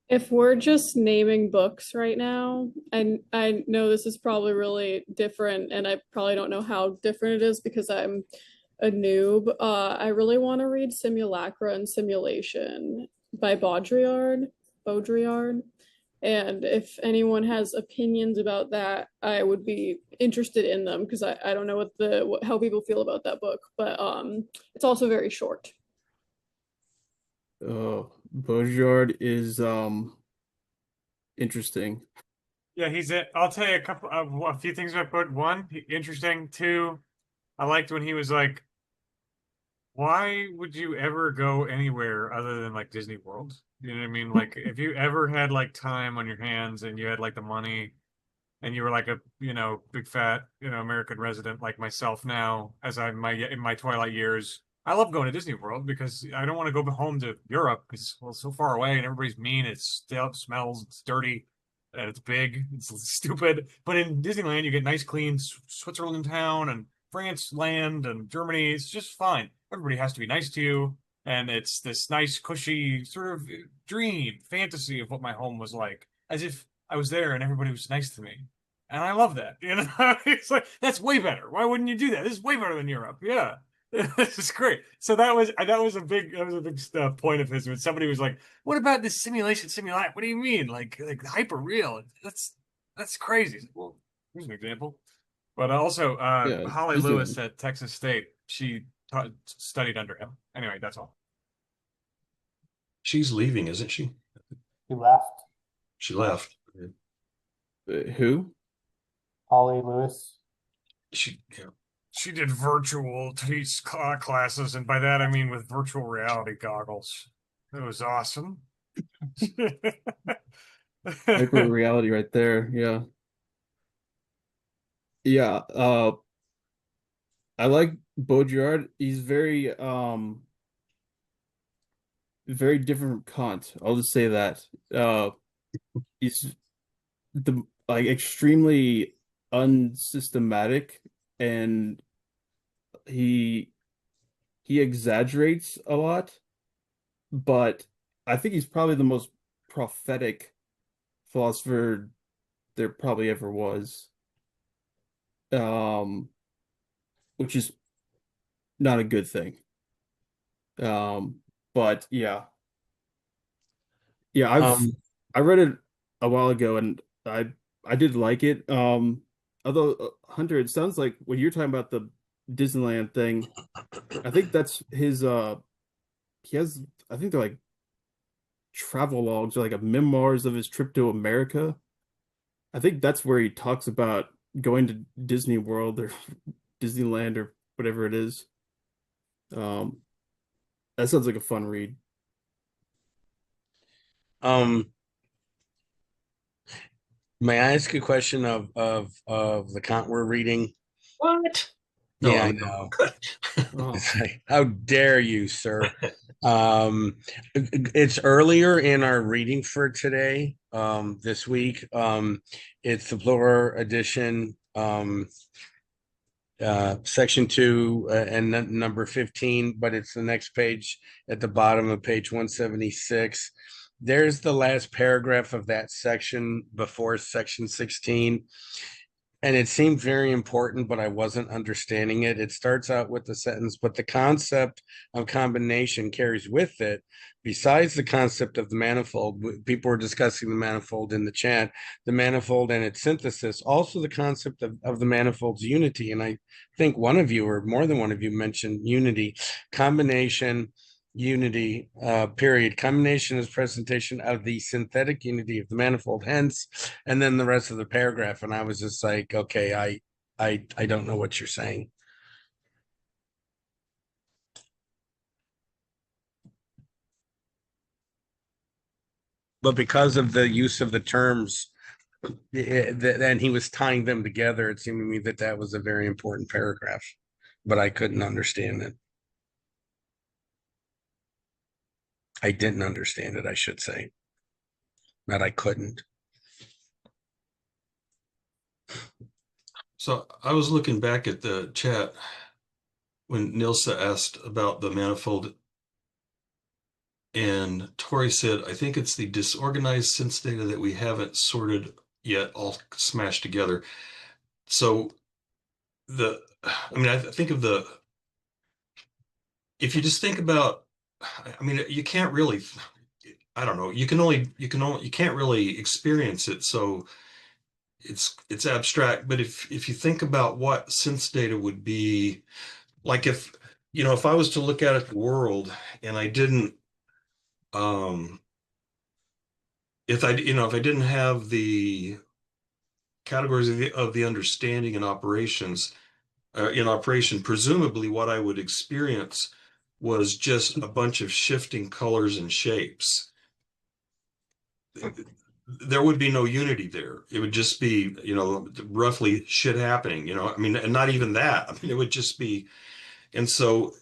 If we're just naming books right now, and I know this is probably really different, and I probably don't know how different it is because I'm a noob. I really want to read Simulacra and Simulation by Baudrillard. And if anyone has opinions about that, I would be interested in them because I don't know how people feel about that book, but it's also very short. Baudrillard is interesting. Yeah, I'll tell you a few things about book one. Interesting. Two, I liked when he was like, why would you ever go anywhere other than like Disney World? You know what I mean? Like if you ever had like time on your hands and you had like the money and you were like a, big fat, American resident like myself now, as in my twilight years, I love going to Disney World because I don't want to go home to Europe because well, it's so far away and everybody's mean, it's stale, it smells, it's dirty, and it's big, it's stupid. But in Disneyland, you get nice, clean Switzerland town and France land and Germany. It's just fine. Everybody has to be nice to you. And it's this nice, cushy sort of dream, fantasy of what my home was like, as if I was there and everybody was nice to me. And I love that. It's like, that's way better. Why wouldn't you do that? This is way better than Europe. Yeah. This is great. So that was a big point of his when somebody was like, "What about this simulation simulate? What do you mean? Like hyper real? That's crazy." Well, here's an example. But also, Yeah, Holly Disneyland. Lewis at Texas State, she studied under him. Anyway, that's all. She's leaving, isn't she? He left. She left. Who? Holly Lewis. Yeah. She did virtual classes, and by that I mean with virtual reality goggles. It was awesome. Hyper reality right there. Yeah. Yeah. I like Baudrillard. He's very different from Kant. I'll just say that. He's the like extremely unsystematic, and he exaggerates a lot, but I think he's probably the most prophetic philosopher there probably ever was. Which is not a good thing. But yeah. Yeah, I read it a while ago and I did like it. Although Hunter, it sounds like when you're talking about the Disneyland thing, I think that's his he has I think they're like travel logs or like a memoirs of his trip to America. I think that's where he talks about going to Disney World or Disneyland or whatever it is. Um, that sounds like a fun read. May I ask a question of the Kant we're reading? What? No, Yeah, I I'm know. Oh, It's like, how dare you, sir? It's earlier in our reading for today, this week. It's the Plural edition, section 2, and number 15, but it's the next page at the bottom of page 176. There's the last paragraph of that section before section 16. And it seemed very important, but I wasn't understanding it. It starts out with the sentence, but the concept of combination carries with it, besides the concept of the manifold, people were discussing the manifold in the chat, the manifold and its synthesis, also the concept of the manifold's unity. And I think one of you or more than one of you mentioned unity, combination, unity, period. Combination is presentation of the synthetic unity of the manifold, hence, and then the rest of the paragraph. And I was just like, okay, I don't know what you're saying. But because of the use of the terms, then he was tying them together. It seemed to me that that was a very important paragraph, but I couldn't understand it. I didn't understand it, I should say. Not I couldn't. So I was looking back at the chat when Nilsa asked about the manifold, and Tori said, I think it's the disorganized sense data that we haven't sorted yet, all smashed together. So I think of if you just think about, you can't really, I don't know, you can't really experience it. So it's abstract, but if you think about what sense data would be, like if I was to look at the world and I didn't, if I didn't have the categories of the understanding and operations, in operation, presumably what I would experience was just a bunch of shifting colors and shapes. There would be no unity there. It would just be, roughly shit happening, and not even that. It would just be, and so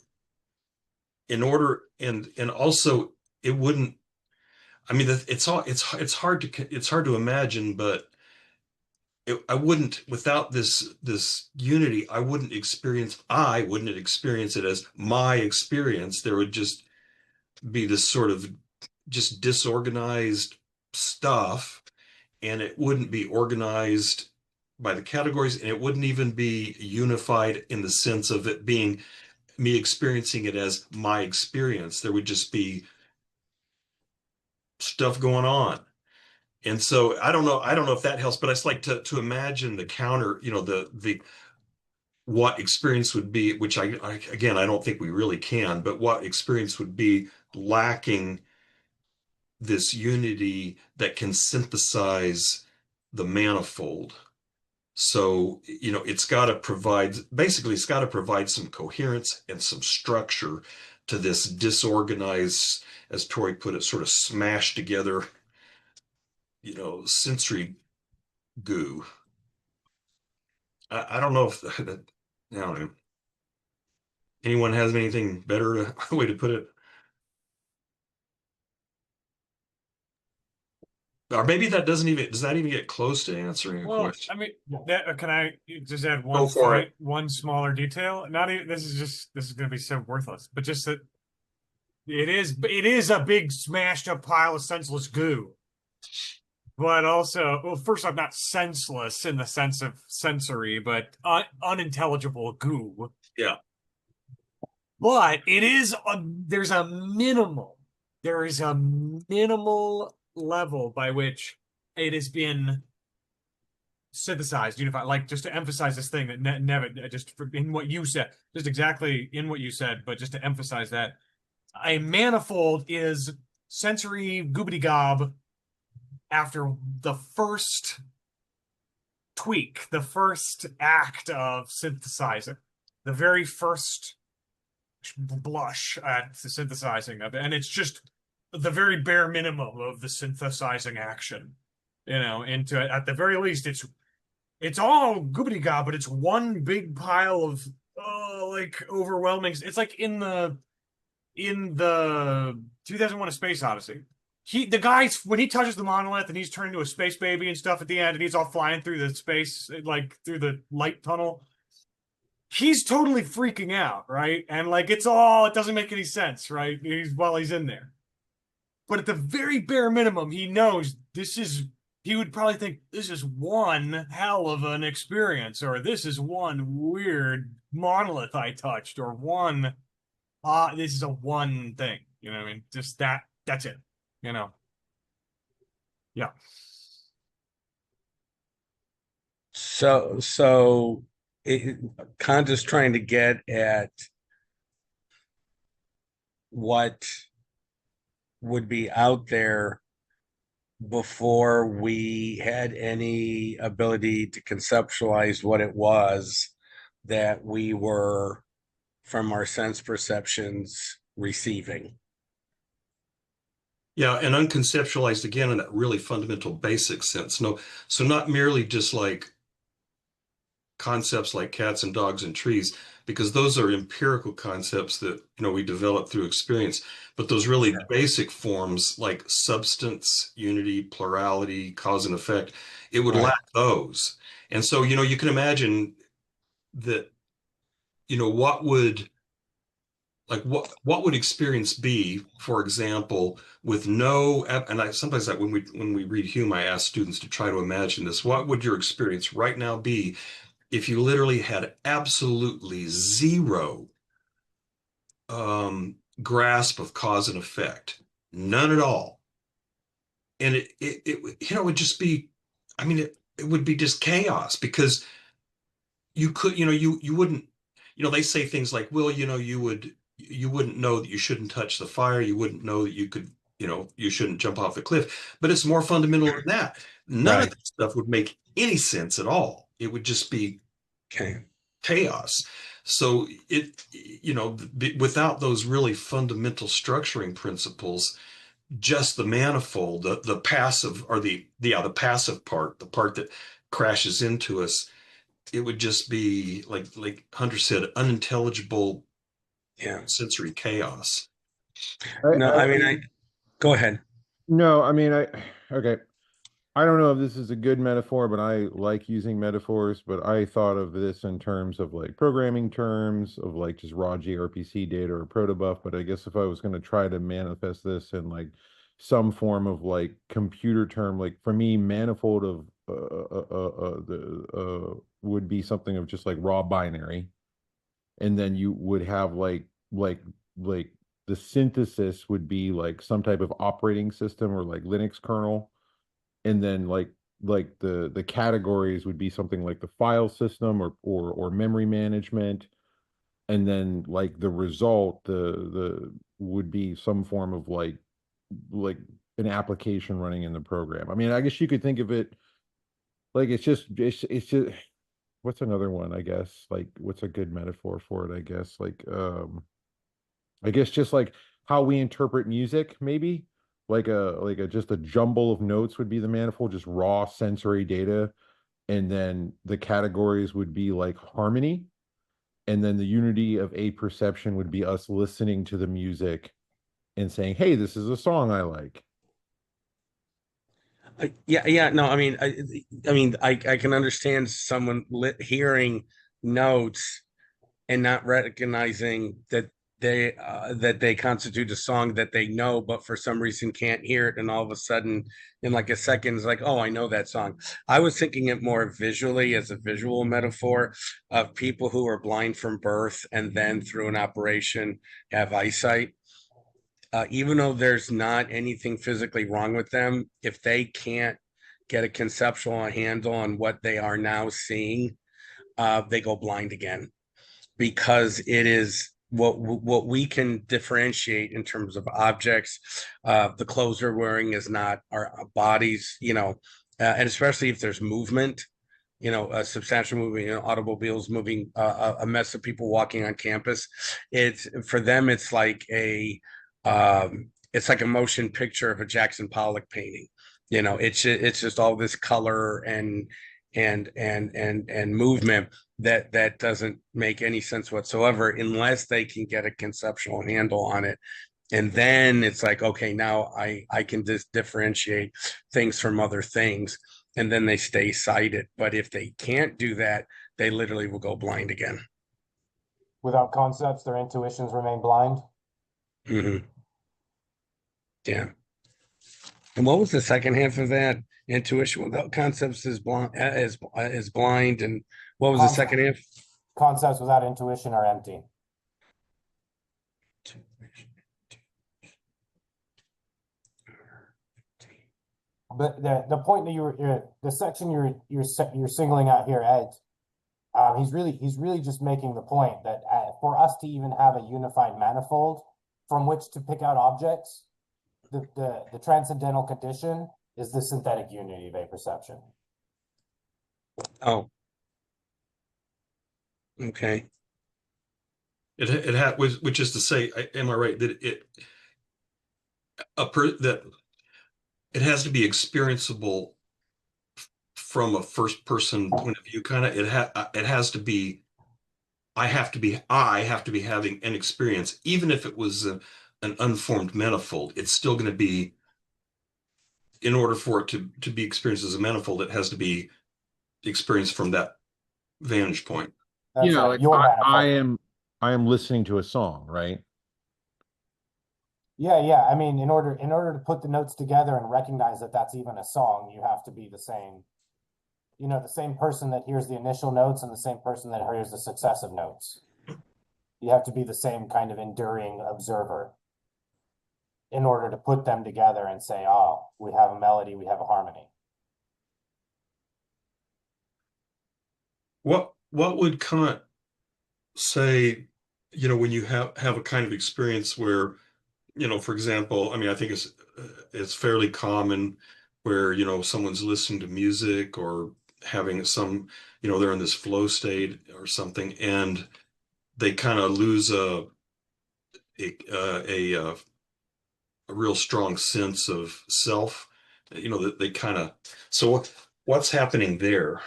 in order, and also it wouldn't, it's hard to imagine, but I wouldn't, without this unity, I wouldn't experience it as my experience. There would just be this sort of just disorganized stuff, and it wouldn't be organized by the categories, and it wouldn't even be unified in the sense of it being me experiencing it as my experience. There would just be stuff going on. And so I don't know if that helps, but I just like to imagine the counter, the what experience would be, which again, I don't think we really can, but what experience would be lacking this unity that can synthesize the manifold. So, it's got to provide some coherence and some structure to this disorganized, as Tori put it, sort of smashed together, sensory goo. I don't know if I don't know. Anyone has anything better way to put it? Or maybe does that even get close to answering a question? Can I just add Go for it. one smaller detail? Not even this is going to be so worthless, but just that it is a big smashed up pile of senseless goo. But also, well, first off, not senseless in the sense of sensory, but unintelligible goo. Yeah. But there is a minimal level by which it has been synthesized, unified. Like, just to emphasize this thing that never, just in what you said, just exactly in what you said, but just to emphasize that a manifold is sensory goobity gob after the first tweak, the first act of synthesizing, the very first blush at the synthesizing of it. And it's just the very bare minimum of the synthesizing action, into at the very least, it's all goobity gob, but it's one big pile of like overwhelming. It's like in the 2001: A Space Odyssey. The guy's when he touches the monolith and he's turned into a space baby and stuff at the end, and he's all flying through the space, like through the light tunnel. He's totally freaking out, right? And like it doesn't make any sense, right? While he's in there. But at the very bare minimum, he knows he would probably think this is one hell of an experience, or this is one weird monolith I touched, or this is a one thing. You know what I mean? Just that's it. You know? Yeah. So Kant is trying to get at what would be out there before we had any ability to conceptualize what it was that we were, from our sense perceptions, receiving. Yeah, and unconceptualized again in that really fundamental basic sense. No, so not merely just like concepts like cats and dogs and trees, because those are empirical concepts that we develop through experience. But those really basic forms like substance, unity, plurality, cause and effect, it would lack those. And so you can imagine that what would experience be, for example, with no, and sometimes when we read Hume, I ask students to try to imagine this. What would your experience right now be if you literally had absolutely zero grasp of cause and effect, none at all? And it would just be, I mean, it would be just chaos, because you wouldn't, they say things like, well, you wouldn't know that you shouldn't touch the fire. You wouldn't know that you shouldn't jump off the cliff. But it's more fundamental than that. None of that stuff would make any sense at all. It would just be chaos. So without those really fundamental structuring principles, just the manifold, the passive, or the passive part, the part that crashes into us, it would just be like Hunter said, unintelligible sensory chaos. Go ahead. No, I mean, okay. I don't know if this is a good metaphor, but I like using metaphors. But I thought of this in terms of like programming terms of like just raw gRPC data or protobuf. But I guess if I was going to try to manifest this in like some form of like computer term, like for me, manifold of would be something of just like raw binary, and then you would have like the synthesis would be like some type of operating system or like Linux kernel, and then like the categories would be something like the file system or memory management, and then like the result the would be some form of like an application running in the program. I mean, I guess you could think of it like it's just what's another one, I guess, like what's a good metaphor for it, I guess, like I guess just like how we interpret music, maybe like a just a jumble of notes would be the manifold, just raw sensory data, and then the categories would be like harmony, and then the unity of a perception would be us listening to the music and saying, hey, this is a song I like. No, I mean, I can understand someone hearing notes and not recognizing that they constitute a song that they know, but for some reason can't hear it, and all of a sudden, in like a second, it's like, oh, I know that song. I was thinking it more visually as a visual metaphor of people who are blind from birth and then through an operation have eyesight. Even though there's not anything physically wrong with them, if they can't get a conceptual handle on what they are now seeing, they go blind again, because it is what we can differentiate in terms of objects. The clothes we're wearing is not our bodies, and especially if there's movement, a substantial movement, automobiles moving, a mess of people walking on campus. It's for them, it's like a motion picture of a Jackson Pollock painting. It's just all this color and and movement, that doesn't make any sense whatsoever unless they can get a conceptual handle on it. And then it's like, okay, now I can just differentiate things from other things, and then they stay sighted. But if they can't do that, they literally will go blind again. Without concepts, their intuitions remain blind. Mm-hmm. Yeah. And what was the second half of that? Intuition without concepts is blind. Is blind. And what was the second half? Concepts without intuition are empty. But the point that the section you're singling out here, Ed, he's really just making the point that for us to even have a unified manifold from which to pick out objects, the transcendental condition is the synthetic unity of a perception. Oh, okay. Which is to say, am I right that that it has to be experienceable from a first person point of view, kind of. It has to be. I have to be having an experience, even if it was an unformed manifold. It's still going to be, in order for it to be experienced as a manifold, it has to be experienced from that vantage point. That's right. Like Your I am listening to a song, right? Yeah. I mean, in order to put the notes together and recognize that that's even a song, you have to be the same. The same person that hears the initial notes and the same person that hears the successive notes. You have to be the same kind of enduring observer in order to put them together and say, oh, we have a melody, we have a harmony. What would Kant say, when you have a kind of experience where, for example, I mean, I think it's fairly common where, someone's listening to music or having some, they're in this flow state or something, and they kind of lose a real strong sense of self, that they kind of, so what's happening there?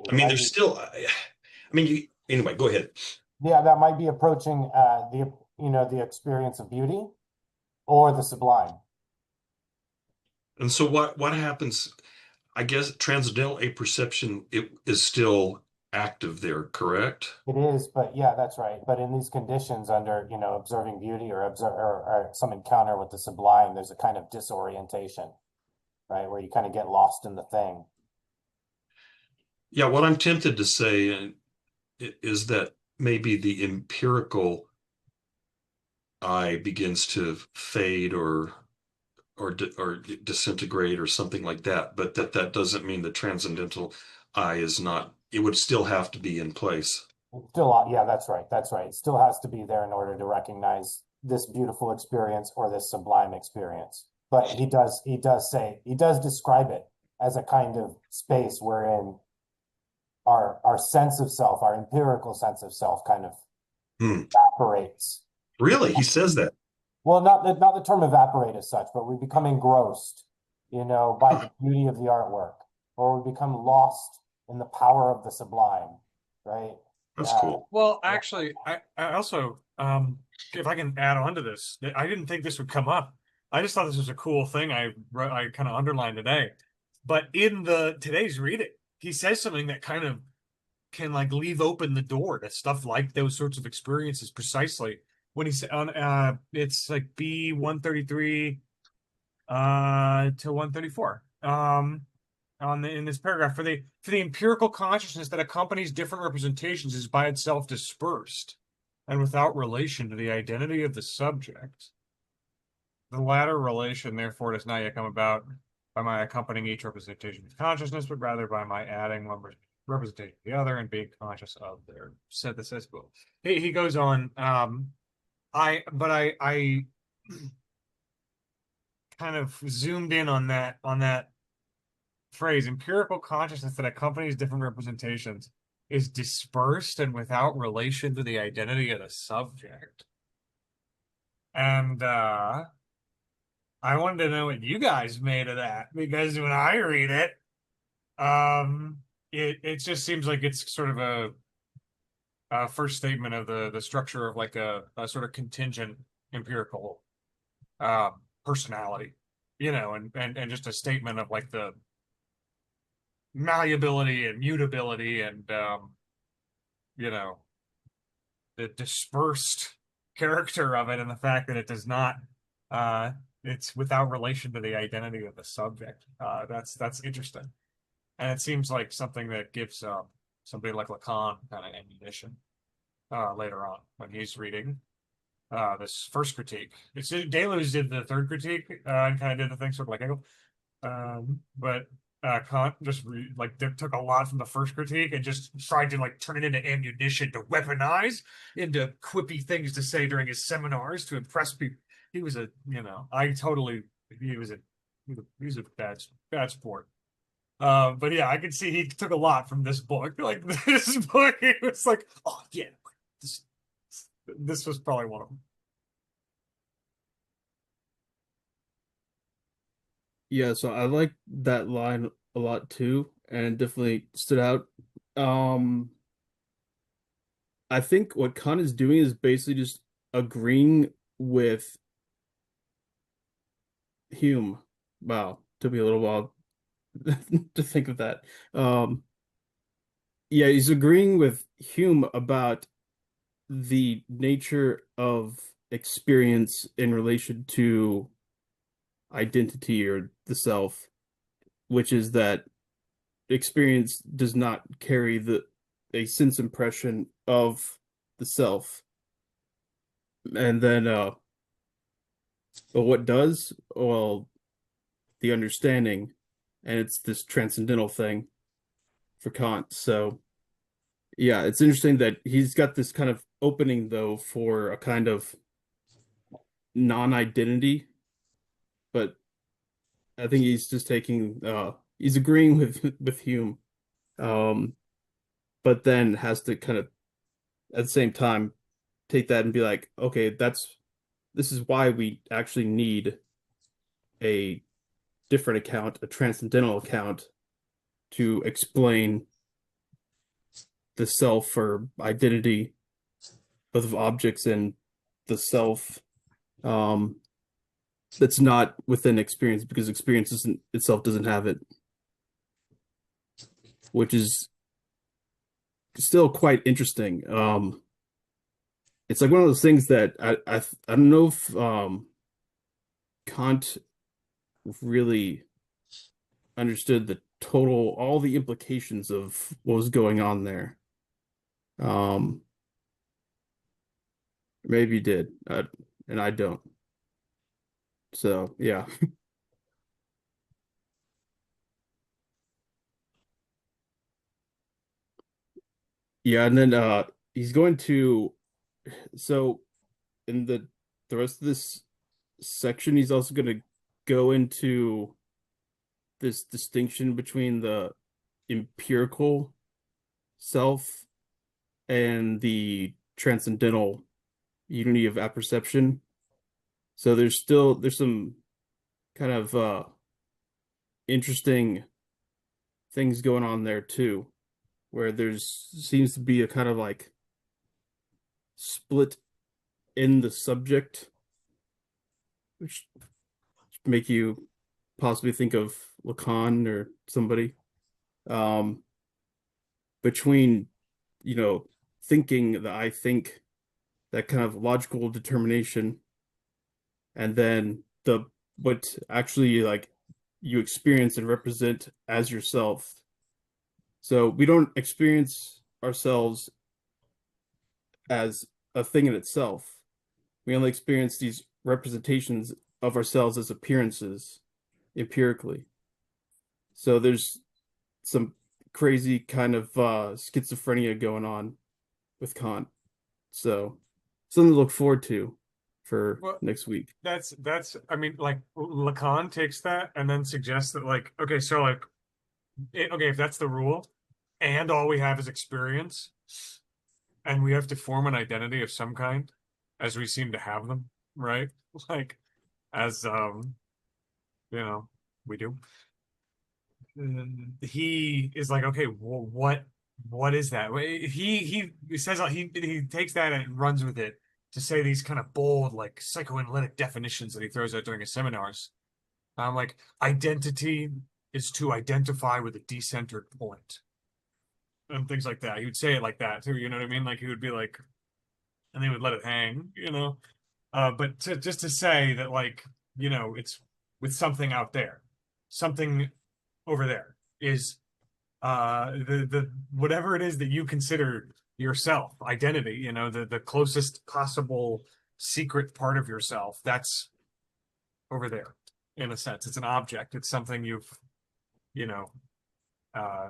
I mean, there's still, anyway, go ahead. Yeah, that might be approaching the experience of beauty or the sublime. And so what happens? I guess transcendental apperception, it is still active there, correct? It is, but yeah, that's right. But in these conditions, under observing beauty or some encounter with the sublime, there's a kind of disorientation, right, where you kind of get lost in the thing. Yeah, what I'm tempted to say is that maybe the empirical eye begins to fade or disintegrate or something like that, but that doesn't mean the transcendental eye is not. It would still have to be in place. Yeah, that's right. It still has to be there in order to recognize this beautiful experience or this sublime experience. But he does describe it as a kind of space wherein our sense of self, our empirical sense of self, kind of evaporates. Really? He says that? Well, not the term evaporate as such, but we become engrossed, by the beauty of the artwork, or we become lost in the power of the sublime, right? That's cool. Well, actually, I also, if I can add on to this, I didn't think this would come up. I just thought this was a cool thing I kind of underlined today. But in today's reading, he says something that kind of can like leave open the door to stuff like those sorts of experiences precisely. When he said on it's like B133 to 134 in this paragraph, for the empirical consciousness that accompanies different representations is by itself dispersed and without relation to the identity of the subject. The latter relation, therefore, does not yet come about by my accompanying each representation with consciousness, but rather by my adding one representation to the other and being conscious of their synthesis. He goes on. I kind of zoomed in on that phrase. Empirical consciousness that accompanies different representations is dispersed and without relation to the identity of the subject. And I wanted to know what you guys made of that, because when I read it, It just seems like it's sort of a first statement of the structure of like a sort of contingent empirical personality, and just a statement of like the malleability and mutability and you know the dispersed character of it, and the fact that it does not it's without relation to the identity of the subject. That's interesting, and it seems like something that gives somebody like Lacan kind of ammunition later on when he's reading this first critique. It's Deleuze did the third critique and kind of did the thing sort of like Hegel, but Kant just took a lot from the first critique and just tried to like turn it into ammunition to weaponize into quippy things to say during his seminars to impress people. He was a, he was a bad sport. But yeah, I could see he took a lot from this book. Like this book, it was like, oh yeah, this was probably one of them. Yeah, so I like that line a lot too, and definitely stood out. Um, I think what Kant is doing is basically just agreeing with Hume. Wow, took me a little while to think of that. Yeah, he's agreeing with Hume about the nature of experience in relation to identity or the self, which is that experience does not carry a sense impression of the self. And then but what does? Well, the understanding, and it's this transcendental thing for Kant. So yeah, it's interesting that he's got this kind of opening though for a kind of non-identity, but I think he's just taking he's agreeing with Hume, um, but then has to kind of at the same time take that and be like, okay, this is why we actually need a different account, a transcendental account, to explain the self or identity both of objects and the self, um, that's not within experience because experience itself doesn't have it, which is still quite interesting. It's like one of those things that I don't know if Kant really understood all the implications of what was going on there. Maybe he did, and I don't. So yeah. Yeah, and then he's going to so in the rest of this section, he's also going to go into this distinction between the empirical self and the transcendental unity of apperception. So there's some kind of interesting things going on there too, where seems to be a kind of like split in the subject, which make you possibly think of Lacan or somebody, between, thinking that I think, that kind of logical determination, and then what actually like you experience and represent as yourself. So we don't experience ourselves as a thing in itself. We only experience these representations of ourselves as appearances empirically. So there's some crazy kind of schizophrenia going on with Kant. So something to look forward to for next week. That's I mean, like Lacan takes that and then suggests that like, okay, so like okay, if that's the rule and all we have is experience and we have to form an identity of some kind as we seem to have them, right? Like as we do. he is like, okay, well, what is that? He says he takes that and runs with it to say these kind of bold, like psychoanalytic definitions that he throws out during his seminars. Like identity is to identify with a decentered point, and things like that. He would say it like that too. You know what I mean? Like he would be like, and they would let it hang. But just to say that, like, it's with something out there, something over there is the whatever it is that you consider yourself, identity, the closest possible secret part of yourself, that's over there. In a sense, it's an object. It's something you've, you know, uh,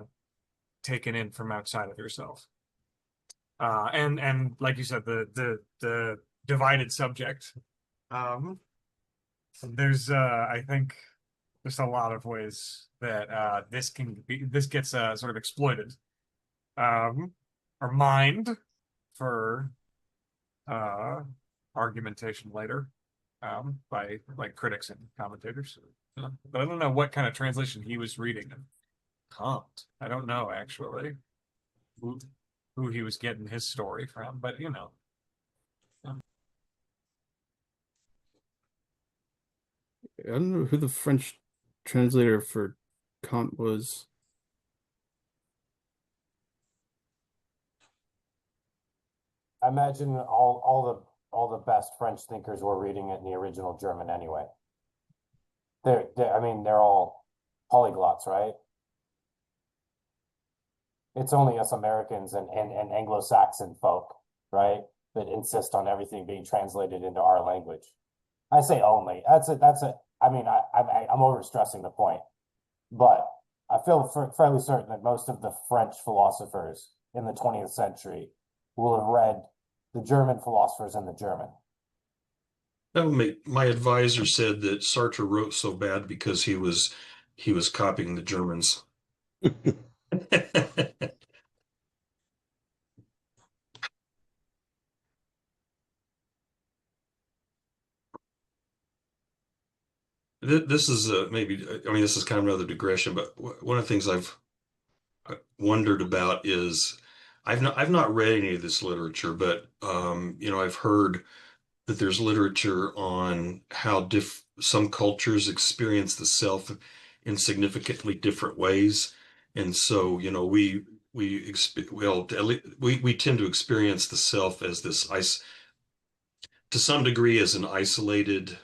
taken in from outside of yourself. And like you said, the divided subject. There's I think there's a lot of ways that this gets sort of exploited, or mined for argumentation later, by like critics and commentators. But I don't know what kind of translation he was reading. Kant. I don't know actually who he was getting his story from, but I don't know who the French translator for Kant was. I imagine all the best French thinkers were reading it in the original German anyway. I mean, they're all polyglots, right? It's only us Americans and Anglo-Saxon folk, right, that insist on everything being translated into our language. I say only. I mean, I'm overstressing the point, but I feel fairly certain that most of the French philosophers in the 20th century will have read the German philosophers in the German. My advisor said that Sartre wrote so bad because he was copying the Germans. This is maybe, I mean, this is kind of another digression, but one of the things I've wondered about is I've not read any of this literature, but I've heard that there's literature on how some cultures experience the self in significantly different ways, and so we tend to experience the self as to some degree as an isolated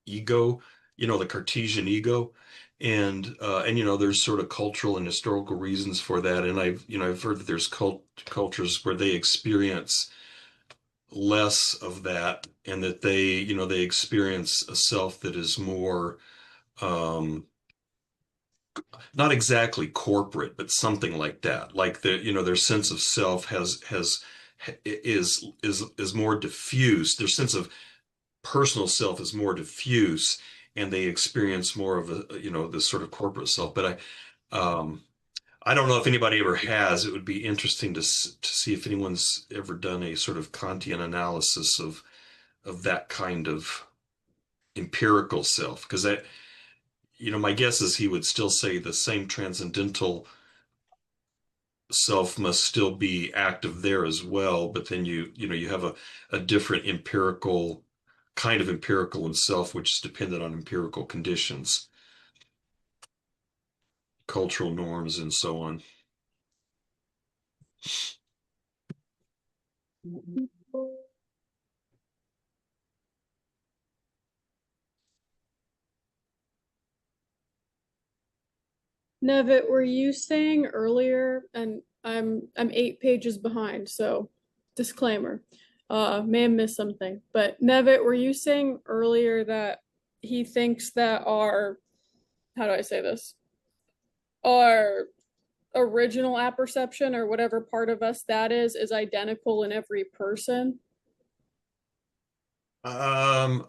ego, the Cartesian ego. And there's sort of cultural and historical reasons for that. And I've heard that there's cultures where they experience less of that, and that they experience a self that is more, not exactly corporate, but something like that. Like their sense of self is more diffuse. Their sense of personal self is more diffuse, and they experience more of this sort of corporate self. But I don't know if anybody ever has. It would be interesting to see if anyone's ever done a sort of Kantian analysis of that kind of empirical self, because my guess is he would still say the same transcendental self must still be active there as well, but then you have a different kind of empirical in self, which is dependent on empirical conditions, cultural norms, and so on. Nevitt, were you saying earlier, and I'm 8 pages behind, so disclaimer, may have missed something. But Nevitt, were you saying earlier that he thinks that how do I say this? Our original apperception, or whatever part of us that is identical in every person? I'm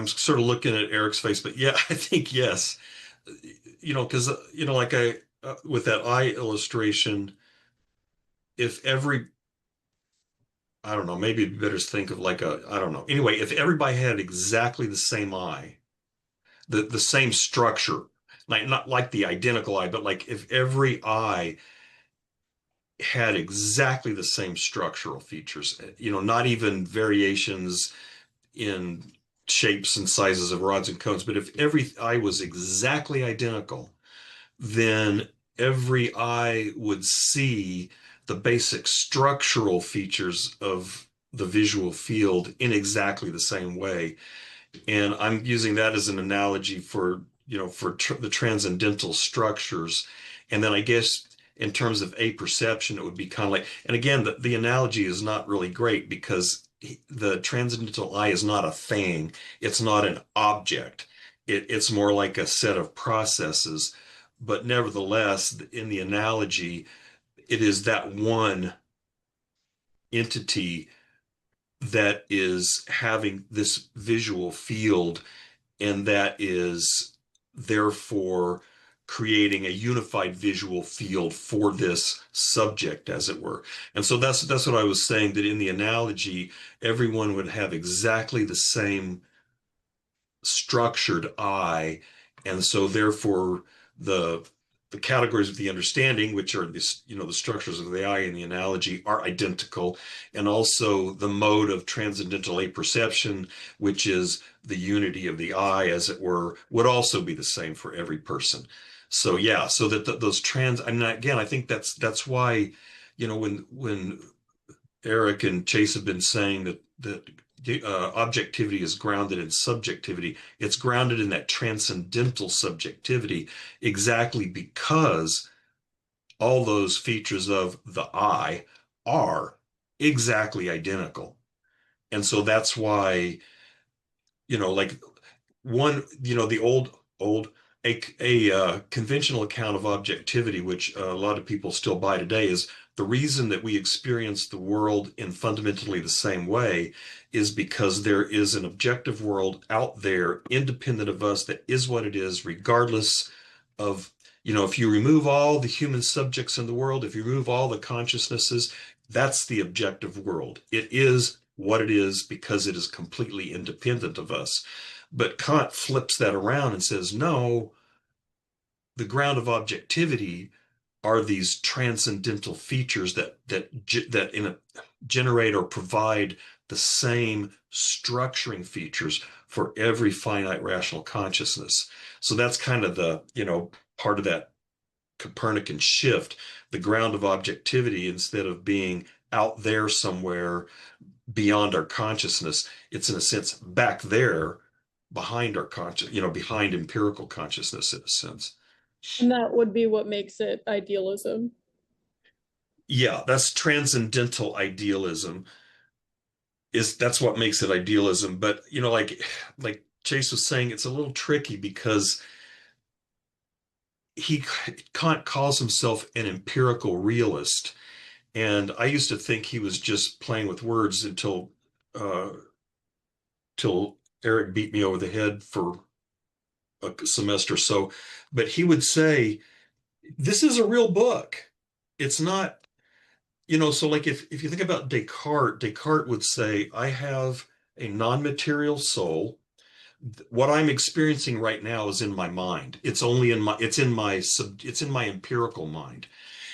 sort of looking at Eric's face, but yeah, I think yes. Because like with that eye illustration, if I don't know, maybe it'd be better to think of like I don't know. Anyway, if everybody had exactly the same eye, the same structure, like not like the identical eye, but like if every eye had exactly the same structural features, not even variations in shapes and sizes of rods and cones, but if every eye was exactly identical, then every eye would see the basic structural features of the visual field in exactly the same way. And I'm using that as an analogy for, the transcendental structures. And then I guess in terms of a perception, it would be kind of like, and again, the analogy is not really great because the transcendental eye is not a thing. It's not an object. It's more like a set of processes. But nevertheless, in the analogy, it is that one entity that is having this visual field, and that is therefore creating a unified visual field for this subject, as it were. And so that's what I was saying, that in the analogy, everyone would have exactly the same structured eye, and so therefore the the categories of the understanding, which are this, the structures of the eye in the analogy, are identical, and also the mode of transcendental apperception, which is the unity of the eye, as it were, would also be the same for every person. So yeah, so that those trans, and again, I think that's why, when Eric and Chase have been saying that objectivity is grounded in subjectivity. It's grounded in that transcendental subjectivity, exactly because all those features of the I are exactly identical. And so that's why, like one, the old, a conventional account of objectivity, which a lot of people still buy today, is the reason that we experience the world in fundamentally the same way is because there is an objective world out there, independent of us, that is what it is, regardless of, if you remove all the human subjects in the world, if you remove all the consciousnesses, that's the objective world. It is what it is because it is completely independent of us. But Kant flips that around and says, no, the ground of objectivity are these transcendental features that generate or provide the same structuring features for every finite rational consciousness. So that's kind of the, part of that Copernican shift. The ground of objectivity, instead of being out there somewhere beyond our consciousness, it's in a sense back there behind our conscious, behind empirical consciousness, in a sense. And that would be what makes it idealism. Yeah, that's transcendental idealism. That's what makes it idealism. But like Chase was saying, it's a little tricky because Kant calls himself an empirical realist. And I used to think he was just playing with words until till Eric beat me over the head for a semester. So, but he would say, this is a real book. It's not, so like if you think about Descartes would say, I have a non-material soul. What I'm experiencing right now is in my mind. It's in my empirical mind.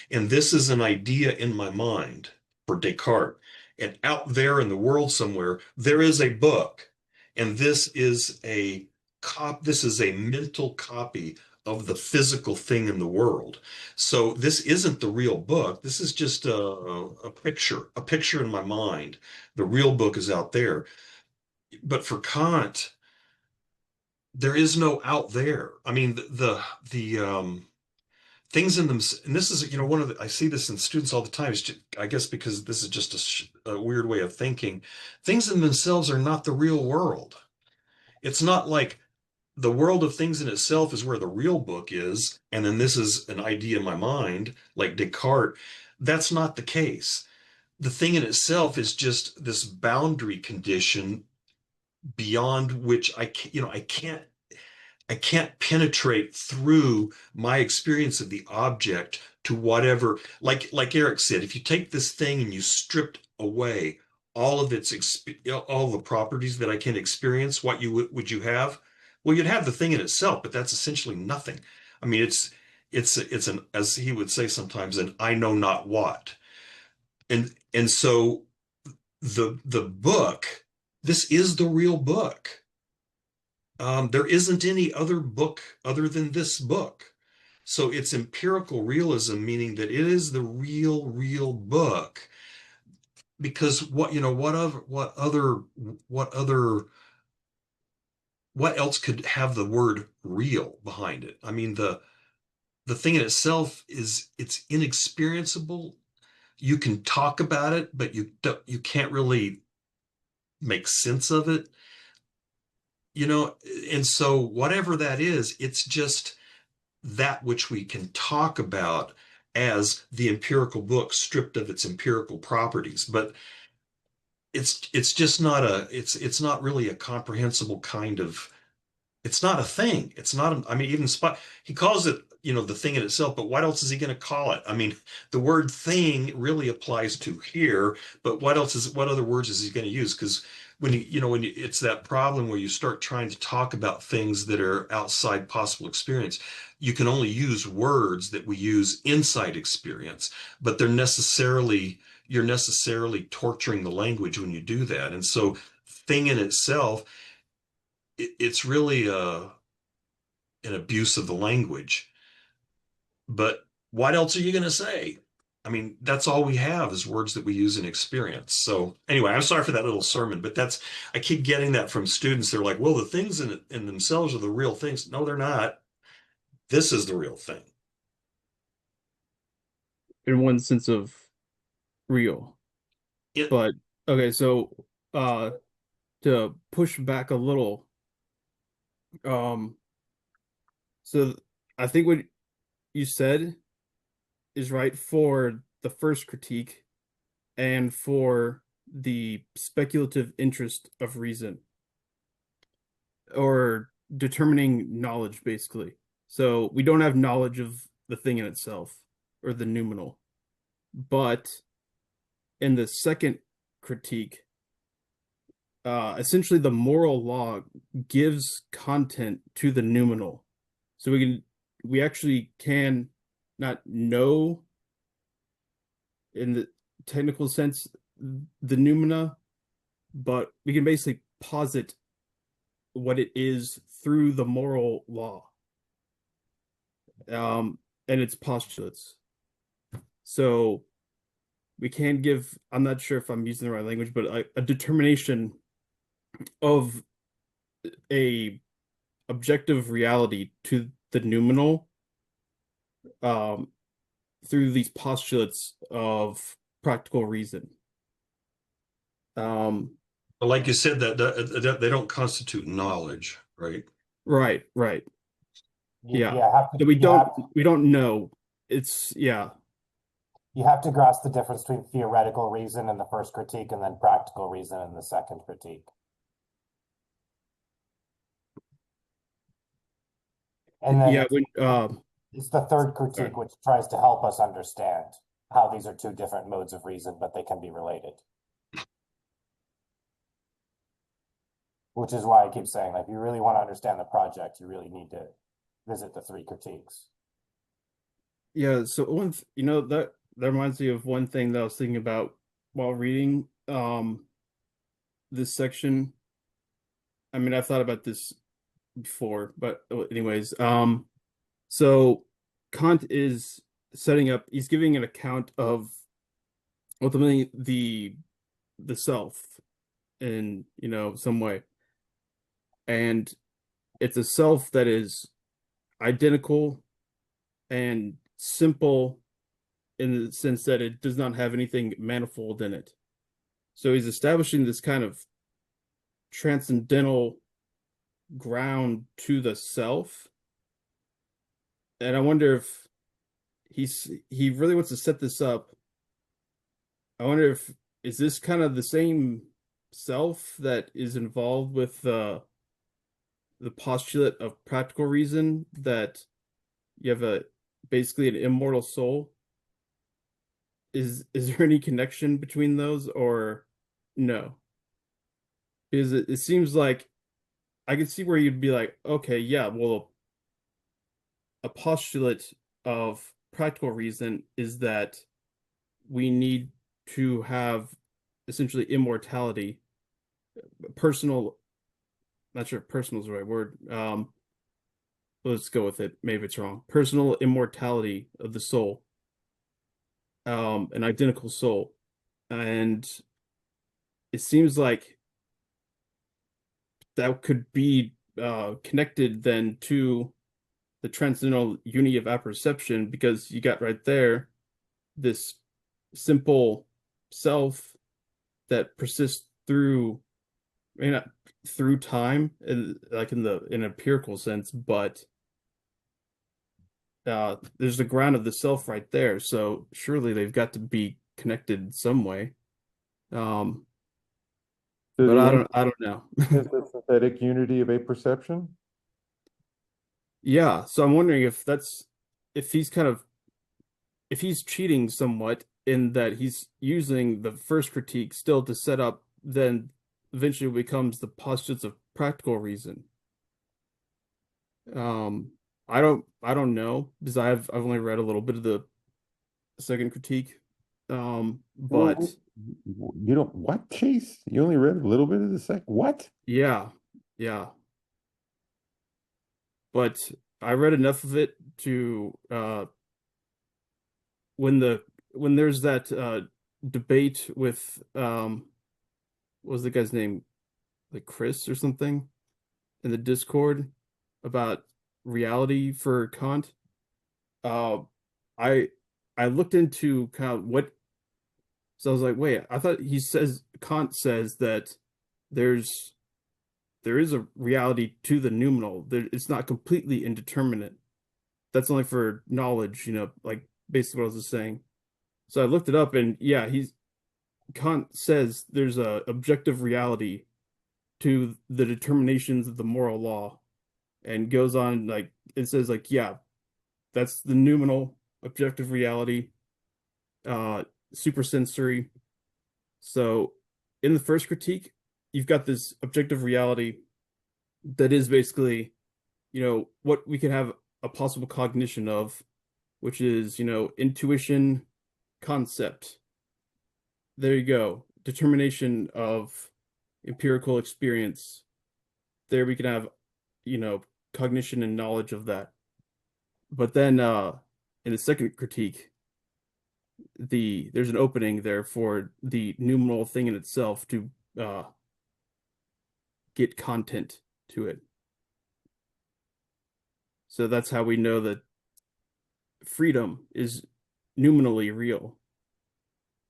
And this is an idea in my mind for Descartes. And out there in the world somewhere, there is a book. And this is a mental copy of the physical thing in the world. So this isn't the real book. This is just a picture in my mind. The real book is out there. But for Kant, there is no out there. I mean, the things in them, and this is, I see this in students all the time. I guess because this is just a weird way of thinking. Things in themselves are not the real world. It's not like the world of things in itself is where the real book is, and then this is an idea in my mind, like Descartes. That's not the case. The thing in itself is just this boundary condition beyond which I can't penetrate through my experience of the object to whatever, like Eric said, if you take this thing and you stripped away all of all the properties that I can experience, what would you have? Well, you'd have the thing in itself, but that's essentially nothing. I mean, it's an, as he would say sometimes, an I know not what. And so the book, this is the real book. There isn't any other book other than this book. So it's empirical realism, meaning that it is the real book. Because what, what else could have the word real behind it? I mean, the thing in itself it's inexperienceable. You can talk about it, but you can't really make sense of it, and so whatever that is, it's just that which we can talk about as the empirical book stripped of its empirical properties. But it's just not it's not really a comprehensible kind of, it's not a thing. It's not, I mean, even spot, he calls it, the thing in itself, but what else is he going to call it? I mean, the word thing really applies to here, but what other words is he going to use? Because it's that problem where you start trying to talk about things that are outside possible experience, you can only use words that we use inside experience, but you're necessarily torturing the language when you do that. And so thing in itself, it's really an abuse of the language. But what else are you going to say? I mean, that's all we have is words that we use in experience. So anyway, I'm sorry for that little sermon, but I keep getting that from students. They're like, well, the things in themselves are the real things. No, they're not. This is the real thing. In one sense of real. It, But okay, so to push back a little, um so I think what you said is right for the first critique and for the speculative interest of reason, or determining knowledge, basically. So we don't have knowledge of the thing in itself or the noumenal. But in the second critique, essentially the moral law gives content to the noumenal. So we actually can not know in the technical sense the noumena, but we can basically posit what it is through the moral law, and its postulates. So we can give, I'm not sure if I'm using the right language, but a determination of a objective reality to the noumenal, through these postulates of practical reason. but like you said, that they don't constitute knowledge, right? Right. Yeah. Yeah, We don't know. It's, yeah. you have to grasp the difference between theoretical reason in the first critique and then practical reason in the second critique. And then Yeah, when it's the third critique, which tries to help us understand how these are two different modes of reason, but they can be related. Which is why I keep saying, like, if you really want to understand the project, you really need to visit the three critiques. yeah, so that reminds me of one thing that I was thinking about while reading this section. I mean, I've thought about this before, but anyways, so Kant is setting up, he's giving an account of ultimately the self in, some way. And it's a self that is identical and simple in the sense that it does not have anything manifold in it. So he's establishing this kind of transcendental ground to the self. And I wonder if he really wants to set this up. I wonder if is this kind of the same self that is involved with the postulate of practical reason, that you have basically an immortal soul. Is there any connection between those, or no? Because it seems like I can see where you'd be like, okay, yeah, well, a postulate of practical reason is that we need to have essentially immortality, personal, not sure if personal is the right word. Let's go with it. Maybe it's wrong. Personal immortality of the soul, an identical soul. And it seems like that could be connected then to the transcendental unity of apperception, because you got right there this simple self that persists through, I mean, not through time, like in an empirical sense, but there's the ground of the self right there. So surely they've got to be connected in some way. So But the I don't know. is the synthetic unity of a perception? Yeah, so I'm wondering if he's kind of if he's cheating somewhat in that he's using the first critique still to set up then eventually becomes the postulates of practical reason. I don't know because I've only read a little bit of the second critique. But You don't what, Chase? You only read a little bit of the sec. What? yeah, yeah. But I read enough of it to when there's that debate with what was the guy's name? Like Chris or something in the Discord about reality for Kant. Uh I I looked into kind of what, so I was like, wait, I thought Kant says that there's there is a reality to the noumenal. It's not completely indeterminate. That's only for knowledge, like basically what I was just saying. So I looked it up, and yeah, Kant says there's a objective reality to the determinations of the moral law, and goes on like it says like, yeah, that's the noumenal objective reality, supersensory. So in the first critique, you've got this objective reality that is basically, what we can have a possible cognition of, which is, intuition, concept. There you go. Determination of empirical experience. There we can have, cognition and knowledge of that. But then in the second critique, there's an opening there for the numeral thing in itself to get content to it. So that's how we know that freedom is nominally real,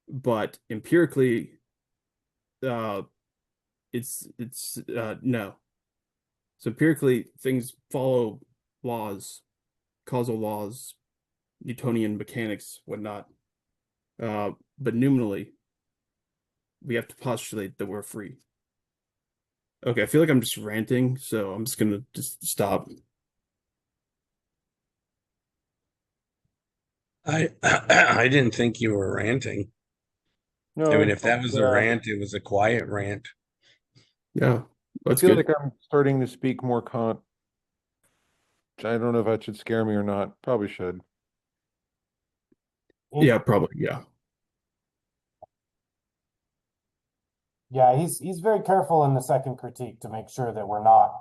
but empirically, it's no. So empirically, things follow laws, causal laws, Newtonian mechanics, whatnot. But nominally, we have to postulate that we're free. Okay, I feel like I'm just ranting, so I'm just gonna just stop. I didn't think you were ranting. No, I mean, if that was a rant, it was a quiet rant. Yeah, I that's feel good. like I'm starting to speak more Kant. I don't know if that should scare me or not. Probably should. Yeah, probably. Yeah. Yeah, he's very careful in the second critique to make sure that we're not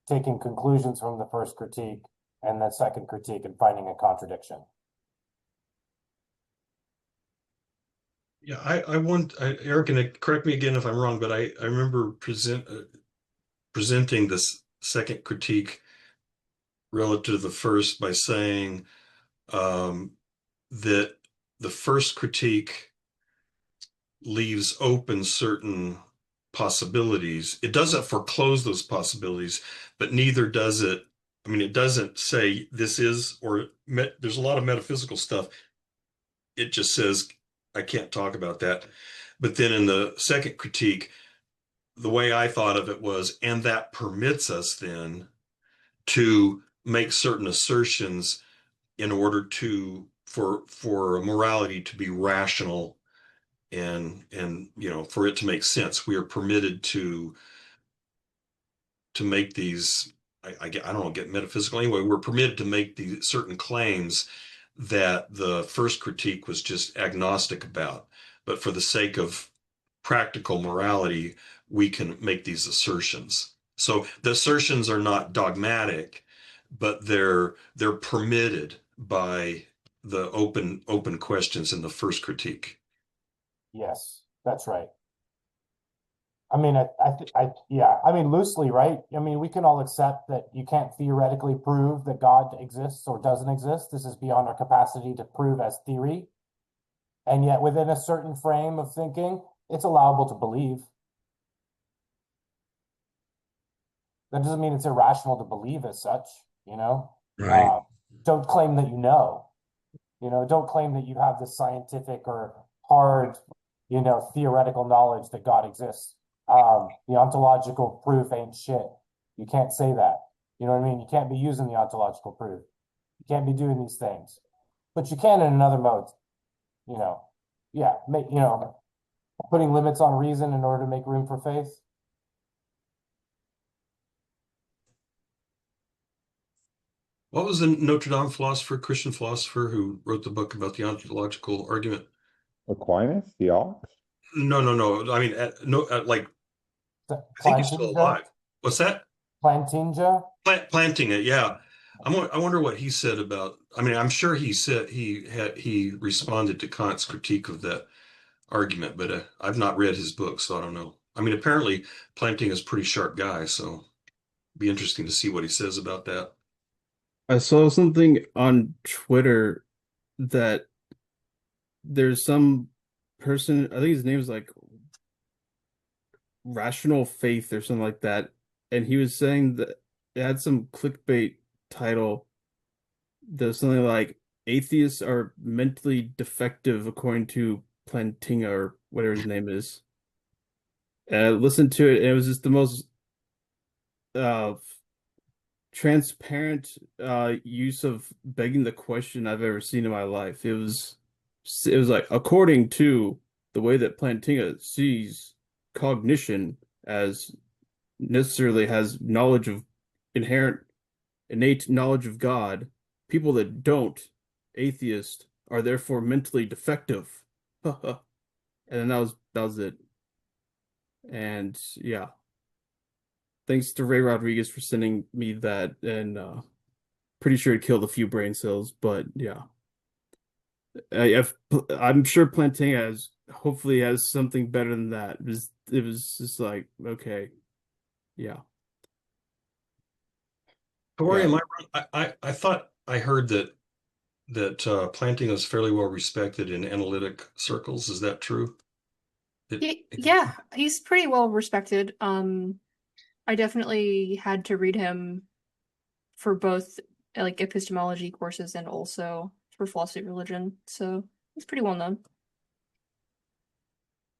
taking conclusions from the first critique and the second critique and finding a contradiction. Yeah, Eric, and correct me again if I'm wrong, but I remember presenting this second critique relative to the first by saying that the first critique leaves open certain possibilities. It doesn't foreclose those possibilities, but neither does it. I mean, it doesn't say this is, or there's a lot of metaphysical stuff. It just says, I can't talk about that. But then in the second critique, the way I thought of it was, and that permits us then to make certain assertions in order for morality to be rational and for it to make sense. We are permitted to make these I don't know, get metaphysical anyway. We're permitted to make the certain claims that the first critique was just agnostic about. But for the sake of practical morality, we can make these assertions. So the assertions are not dogmatic, but they're permitted by the open questions in the first critique. Yes, that's right. I mean, yeah, I mean, loosely, right? I mean, we can all accept that you can't theoretically prove that God exists or doesn't exist. This is beyond our capacity to prove as theory. And yet, within a certain frame of thinking, it's allowable to believe. That doesn't mean it's irrational to believe as such, you know? Right. Don't claim that you know. You know, don't claim that you have this scientific or hard, you know, theoretical knowledge that God exists. The ontological proof ain't shit. You can't say that. You know what I mean? You can't be using the ontological proof. You can't be doing these things. But you can in another mode, you know. Yeah, you know, putting limits on reason in order to make room for faith. What was the Notre Dame philosopher, Christian philosopher, who wrote the book about the ontological argument? Aquinas, the ox? No. I mean, like, I think he's still alive. What's that? Plantinga? Planting it, yeah. I wonder what he said about. I mean, I'm sure he said he responded to Kant's critique of that argument, but I've not read his book, so I don't know. I mean, apparently Planting is a pretty sharp guy, so it'd be interesting to see what he says about that. I saw something on Twitter that there's some person, I think his name is like Rational Faith or something like that, and he was saying that it had some clickbait title. There's something like atheists are mentally defective according to Plantinga or whatever his name is. And I listened to it, and it was just the most uh transparent use of begging the question I've ever seen in my life. It was like according to the way that Plantinga sees cognition as necessarily has knowledge of inherent innate knowledge of God, people that don't, atheists, are therefore mentally defective. And then that was it. And yeah. Thanks to Ray Rodriguez for sending me that, and pretty sure it killed a few brain cells, but yeah. I'm sure Plantain hopefully has something better than that. It was just like, okay, yeah. Tori, Yeah. am I wrong? I thought I heard that Planting is fairly well respected in analytic circles. Is that true? Yeah, he's pretty well respected. I definitely had to read him for both like epistemology courses and also for philosophy of religion. So he's pretty well known.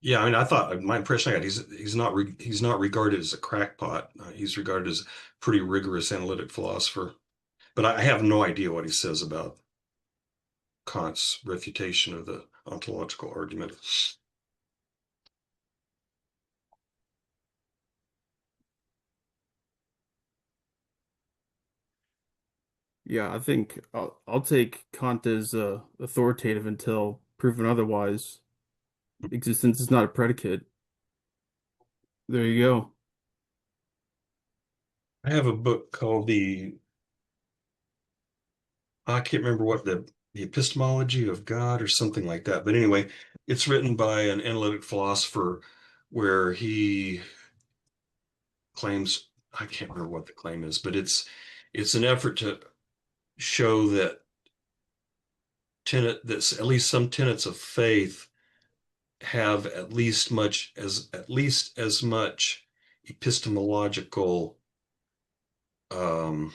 Yeah, I mean, I thought my impression I got he's not regarded as a crackpot. He's regarded as a pretty rigorous analytic philosopher. But I have no idea what he says about Kant's refutation of the ontological argument. Yeah, I think I'll take Kant as authoritative until proven otherwise. Existence is not a predicate. There you go. I have a book called I can't remember what the epistemology of God or something like that. But anyway, it's written by an analytic philosopher where he claims, I can't remember what the claim is, but it's an effort to show that at least some tenets of faith have at least as much epistemological um,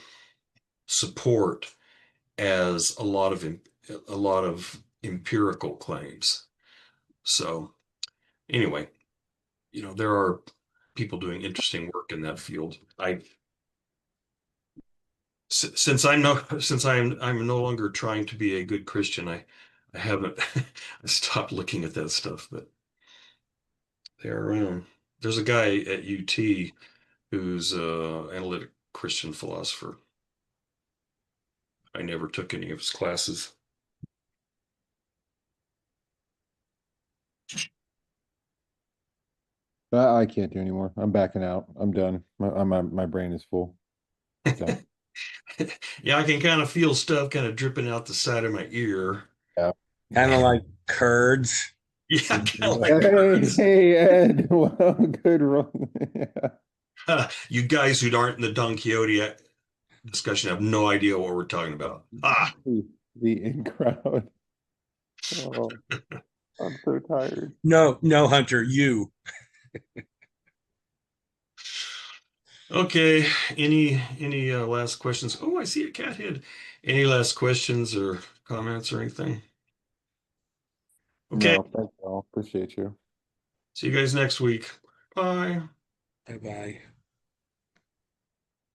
support as a lot of empirical claims. So anyway, there are people doing interesting work in that field. Since I'm no longer trying to be a good Christian, I haven't I stopped looking at that stuff, but they're around. There's a guy at UT who's analytic Christian philosopher. I never took any of his classes. I can't do anymore. I'm backing out. I'm done. My brain is full. Done. Yeah, I can kind of feel stuff kind of dripping out the side of my ear. Kind of like curds. Yeah, kind of like Hey, curds. hey, Ed. Well, good run. Yeah. You guys who aren't in the Don Quixote discussion have no idea what we're talking about. Ah, The in crowd. Oh, I'm so tired. No, Hunter, you. okay. Any last questions? Oh, I see a cat head. Any last questions or comments or anything? Okay. No, thank you all. Appreciate you. See you guys next week. Bye. Bye bye.